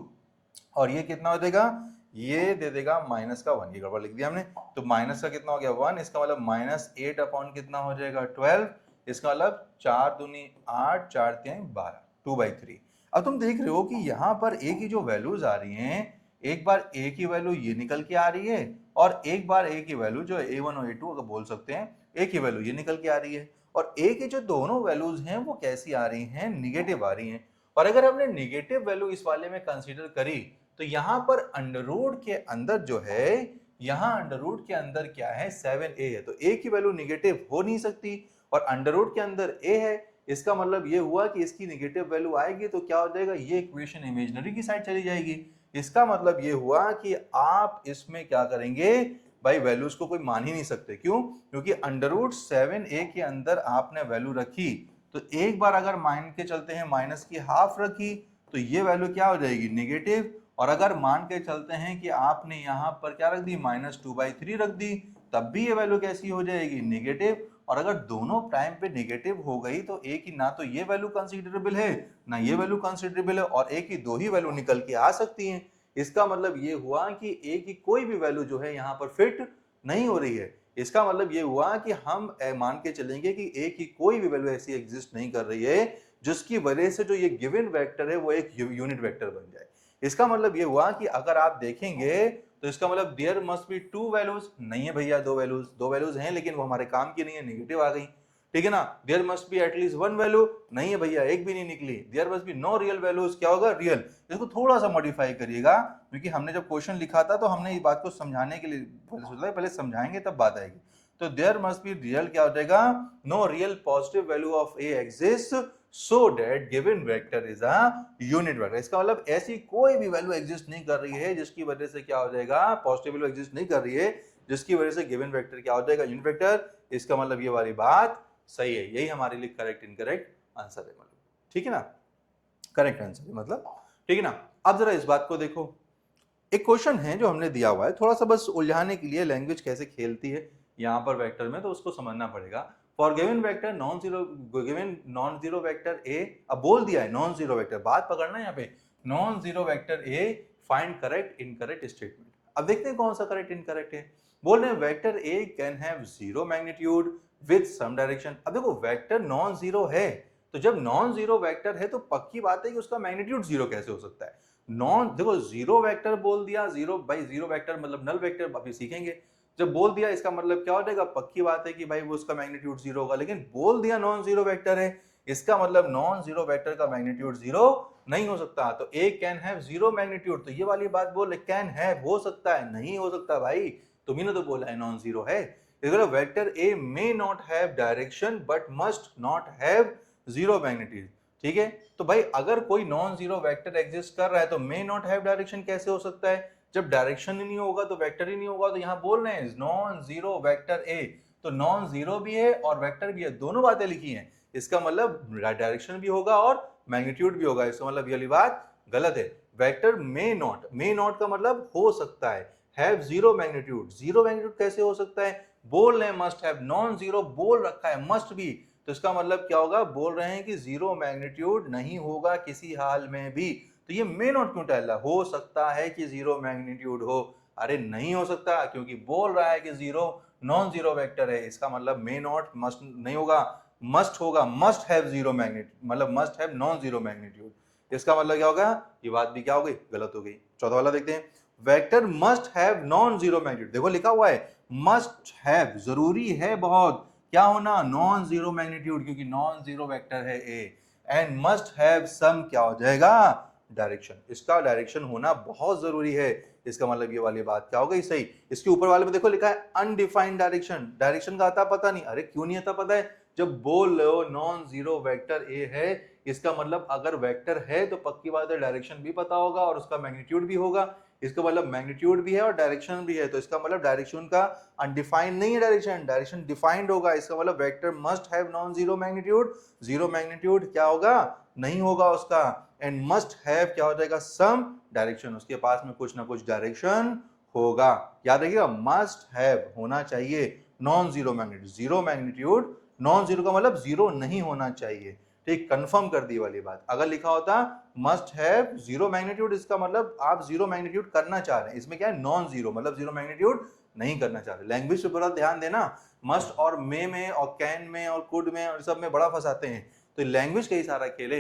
और ये कितना हो जाएगा ये दे देगा माइनस का 1, ये गड़बड़ लिख दिया हमने। तो माइनस का कितना हो गया 1, इसका मतलब माइनस 8 अपॉन कितना हो जाएगा 12, इसका मतलब 4 दूनी 8 4 3 12 2/3। अब तुम देख रहे हो कि यहाँ पर a की जो वैल्यूज आ रही हैं, एक बार a की वैल्यू ये निकल के आ रही है, और एक बार a की वैल्यू जो a1 और a2 अगर बोल सकते हैं, a की वैल्यू ये निकल के आ रही है, और a की जो दोनों वैल्यूज हैं वो कैसी आ रही हैं निगेटिव आ रही हैं। और अगर हमने निगेटिव वैल्यू इस वाले में कंसीडर करी तो यहाँ पर अंडर रूट के अंदर जो है, यहाँ अंडर रूट के अंदर क्या है 7a है, तो a की वैल्यू निगेटिव हो नहीं सकती और अंडर रूट के अंदर a है, इसका मतलब ये हुआ कि इसकी निगेटिव वैल्यू आएगी तो क्या हो जाएगा, ये इक्वेशन इमेजिनरी की साइड चली जाएगी। इसका मतलब ये हुआ कि आप इसमें क्या करेंगे भाई, वैल्यूज को कोई मान ही नहीं सकते। क्यों? क्योंकि अंडर रूट 7a के अंदर आपने वैल्यू रखी तो एक बार अगर मान के चलते हैं माइनस की हाफ रखी तो ये वैल्यू क्या हो जाएगी नेगेटिव, और अगर मान के चलते हैं कि आपने यहाँ पर क्या रख दी -2/3 रख दी तब भी ये वैल्यू कैसी हो जाएगी नेगेटिव। और अगर दोनों टाइम पे नेगेटिव हो गई तो एक ही ना तो ये वैल्यू कंसीडरेबल है ना ये वैल्यू कंसीडरेबल है और एक ही दो ही वैल्यू निकल के आ सकती हैं। इसका मतलब ये हुआ कि एक की कोई भी वैल्यू जो है यहाँ पर फिट नहीं हो रही है। इसका मतलब ये हुआ कि हम मान के चलेंगे कि एक की कोई भी वैल्यू ऐसी एग्जिस्ट नहीं कर रही है जिसकी वजह से जो ये गिवन वेक्टर है वो एक यूनिट वेक्टर बन जाए। इसका मतलब ये हुआ कि अगर आप देखेंगे तो इसका मतलब there must be two values, नहीं है भैया दो वैल्यूज हैं लेकिन वो हमारे काम की नहीं है, नेगेटिव आ गई, ठीक है ना। There must be at least one value, नहीं है भैया एक भी नहीं निकली। There must be no real values, क्या होगा रियल। इसको थोड़ा सा मॉडिफाई करिएगा क्योंकि हमने जब क्वेश्चन लिखा था तो हमने इस बात को समझाने के लिए सोचा पहले समझाएंगे तब बात आएगी। तो देयर मस्ट बी रियल क्या हो जाएगा, no real positive value of a exist so that given vector is a unit vector। इसका मतलब ऐसी कोई भी वैल्यू एग्जिस्ट नहीं कर रही है जिसकी वजह से क्या हो जाएगा, पॉजिटिव वैल्यू एग्जिस्ट नहीं कर रही है जिसकी वजह से गिवन वेक्टर क्या हो जाएगा यूनिट वेक्टर। इसका मतलब ये वाली बात सही है, यही हमारे लिए करेक्ट इनकरेक्ट आंसर है, मतलब ठीक है ना, करेक्ट आंसर है मतलब, ठीक है ना। अब जरा इस बात को देखो, एक क्वेश्चन है जो हमने दिया हुआ है, थोड़ा सा बस उलझाने के लिए लैंग्वेज कैसे खेलती है यहाँ पर वेक्टर में, तो उसको समझना पड़ेगा। For given vector non zero vector A, अब बोल दिया है नॉन जीरो वेक्टर, बात पकड़ना यहाँ पे, non zero vector A find correct incorrect statement. अब देखते हैं कौन सा करेक्ट इनकरेक्ट है। बोल रहे हैं vector a can have zero magnitude with some direction. अब देखो वेक्टर नॉन जीरो है तो जब नॉन जीरो वेक्टर है तो पक्की बात है कि उसका मैग्नीट्यूड जीरो कैसे हो सकता है। नॉन देखो जीरो वेक्टर बोल दिया, जीरो भाई जीरो वेक्टर मतलब नल वेक्टर अभी सीखेंगे। जब बोल दिया इसका मतलब क्या हो जाएगा, पक्की बात है कि भाई वो उसका मैग्नीट्यूड जीरो होगा, लेकिन बोल दिया नॉन जीरो वेक्टर है, इसका मतलब नॉन जीरो वेक्टर का मैग्नीट्यूड जीरो नहीं हो सकता। तो ए कैन हैव जीरो मैग्नीट्यूड, तो ये वाली बात बोल कैन हैव हो सकता है, नहीं हो सकता भाई, तुम्ही ने तो बोला है नॉन जीरो है। Vector A may not have direction but must not have zero magnitude, ठीक है। तो भाई अगर कोई नॉन जीरो वेक्टर एग्जिस्ट कर रहा है तो मे नॉट हैव डायरेक्शन कैसे हो सकता है, जब डायरेक्शन ही नहीं होगा तो वेक्टर ही नहीं होगा। तो यहाँ बोल रहे हैं नॉन जीरो वेक्टर ए, तो नॉन जीरो भी है और वेक्टर भी है, दोनों बातें लिखी हैं। इसका मतलब डायरेक्शन भी होगा और मैग्नीट्यूड भी होगा, इसका मतलब ये वाली बात गलत है। वेक्टर मे नॉट का मतलब हो सकता है, have zero magnitude, zero magnitude कैसे हो सकता है, बोल रहे हैं मस्ट हैव, नॉन जीरो बोल रखा है मस्ट भी, तो इसका मतलब क्या होगा, बोल रहे हैं कि जीरो मैग्नीट्यूड नहीं होगा किसी हाल में भी। तो ये मे नॉट क्यों डाला, हो सकता है कि जीरो मैग्नीट्यूड हो, अरे नहीं हो सकता क्योंकि बोल रहा है कि जीरो नॉन जीरो वेक्टर है, इसका मतलब मे नॉट मस्ट नहीं होगा, मस्ट होगा, मस्ट हैव जीरो मैग्नीट्यूड, मतलब must have non zero magnitude. इसका मतलब क्या होगा, ये बात भी क्या हो गई, गलत हो गई। चौथा वाला देखते हैं, vector must have non zero magnitude, देखो लिखा हुआ है मस्ट हैव, जरूरी है बहुत क्या होना, नॉन जीरो मैग्नीट्यूड, क्योंकि नॉन जीरो वेक्टर है ए, एंड मस्ट हैव सम क्या हो जाएगा डायरेक्शन, इसका डायरेक्शन होना बहुत जरूरी है। इसका मतलब ये वाली बात क्या हो गई सही। इसके ऊपर वाले में देखो लिखा है अनडिफाइंड डायरेक्शन, डायरेक्शन का आता पता नहीं, अरे क्यों नहीं आता पता है, जब बोल रहे हो नॉन जीरो वेक्टर ए है, इसका मतलब अगर वेक्टर है तो पक्की बात है डायरेक्शन भी पता होगा और उसका मैग्नीट्यूड भी होगा, इसका मतलब मैग्नीट्यूड भी है और डायरेक्शन भी है, तो इसका मतलब डायरेक्शन का अनडिफाइंड नहीं है, डायरेक्शन डिफाइंड होगा। इसका मतलब vector must have non zero magnitude, zero magnitude क्या होगा नहीं होगा उसका, एंड मस्ट हैव क्या हो जाएगा सम डायरेक्शन, उसके पास में कुछ ना कुछ डायरेक्शन होगा। याद रखिएगा मस्ट हैव होना चाहिए non zero magnitude, zero magnitude non zero का मतलब जीरो नहीं होना चाहिए, ठीक, कंफर्म कर दी वाली बात। अगर लिखा होता मस्ट हैव जीरो मैग्नीट्यूड, इसका मतलब आप जीरो मैग्नीट्यूड करना चाह रहे हैं, इसमें क्या है नॉन जीरो मतलब जीरो मैग्नीट्यूड नहीं करना चाह रहे। लैंग्वेज पे बड़ा ध्यान देना, मस्ट और मे में और कैन में और कुड में और सब में बड़ा फंसाते हैं, तो लैंग्वेज का ही सारा खेले।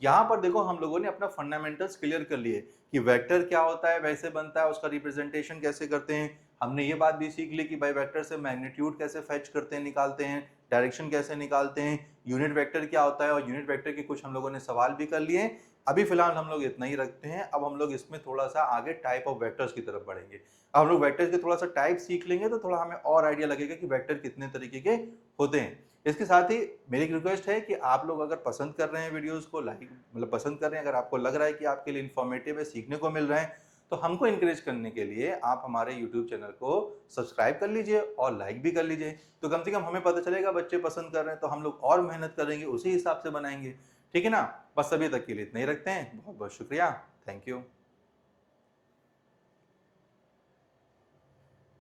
यहाँ पर देखो हम लोगों ने अपना फंडामेंटल्स क्लियर कर लिए कि वेक्टर क्या होता है, वैसे बनता है, उसका रिप्रेजेंटेशन कैसे करते हैं। हमने ये बात भी सीख ली कि भाई वेक्टर से मैग्नीट्यूड कैसे फेच करते हैं, निकालते हैं, डायरेक्शन कैसे निकालते हैं, यूनिट वेक्टर क्या होता है, और यूनिट वेक्टर के कुछ हम लोगों ने सवाल भी कर लिए। अभी फिलहाल हम लोग इतना ही रखते हैं। अब हम लोग इसमें थोड़ा सा आगे टाइप ऑफ वेक्टर्स की तरफ बढ़ेंगे। अब हम लोग वेक्टर्स के थोड़ा सा टाइप सीख लेंगे तो थोड़ा हमें और आइडिया लगेगा कि वेक्टर कितने तरीके के होते हैं। इसके साथ ही मेरी एक रिक्वेस्ट है कि आप लोग अगर पसंद कर रहे हैं वीडियोस को, लाइक मतलब पसंद कर रहे हैं, अगर आपको लग रहा है कि आपके लिए इन्फॉर्मेटिव है, सीखने को मिल रहा है, तो हमको इनकरेज करने के लिए आप हमारे यूट्यूब चैनल को सब्सक्राइब कर लीजिए और लाइक भी कर लीजिए। तो कम से कम हमें पता चलेगा बच्चे पसंद कर रहे हैं, तो हम लोग और मेहनत करेंगे, उसी हिसाब से बनाएंगे। ठीक है ना? बस अभी तक के लिए इतना ही रखते हैं। बहुत बहुत शुक्रिया। Thank you.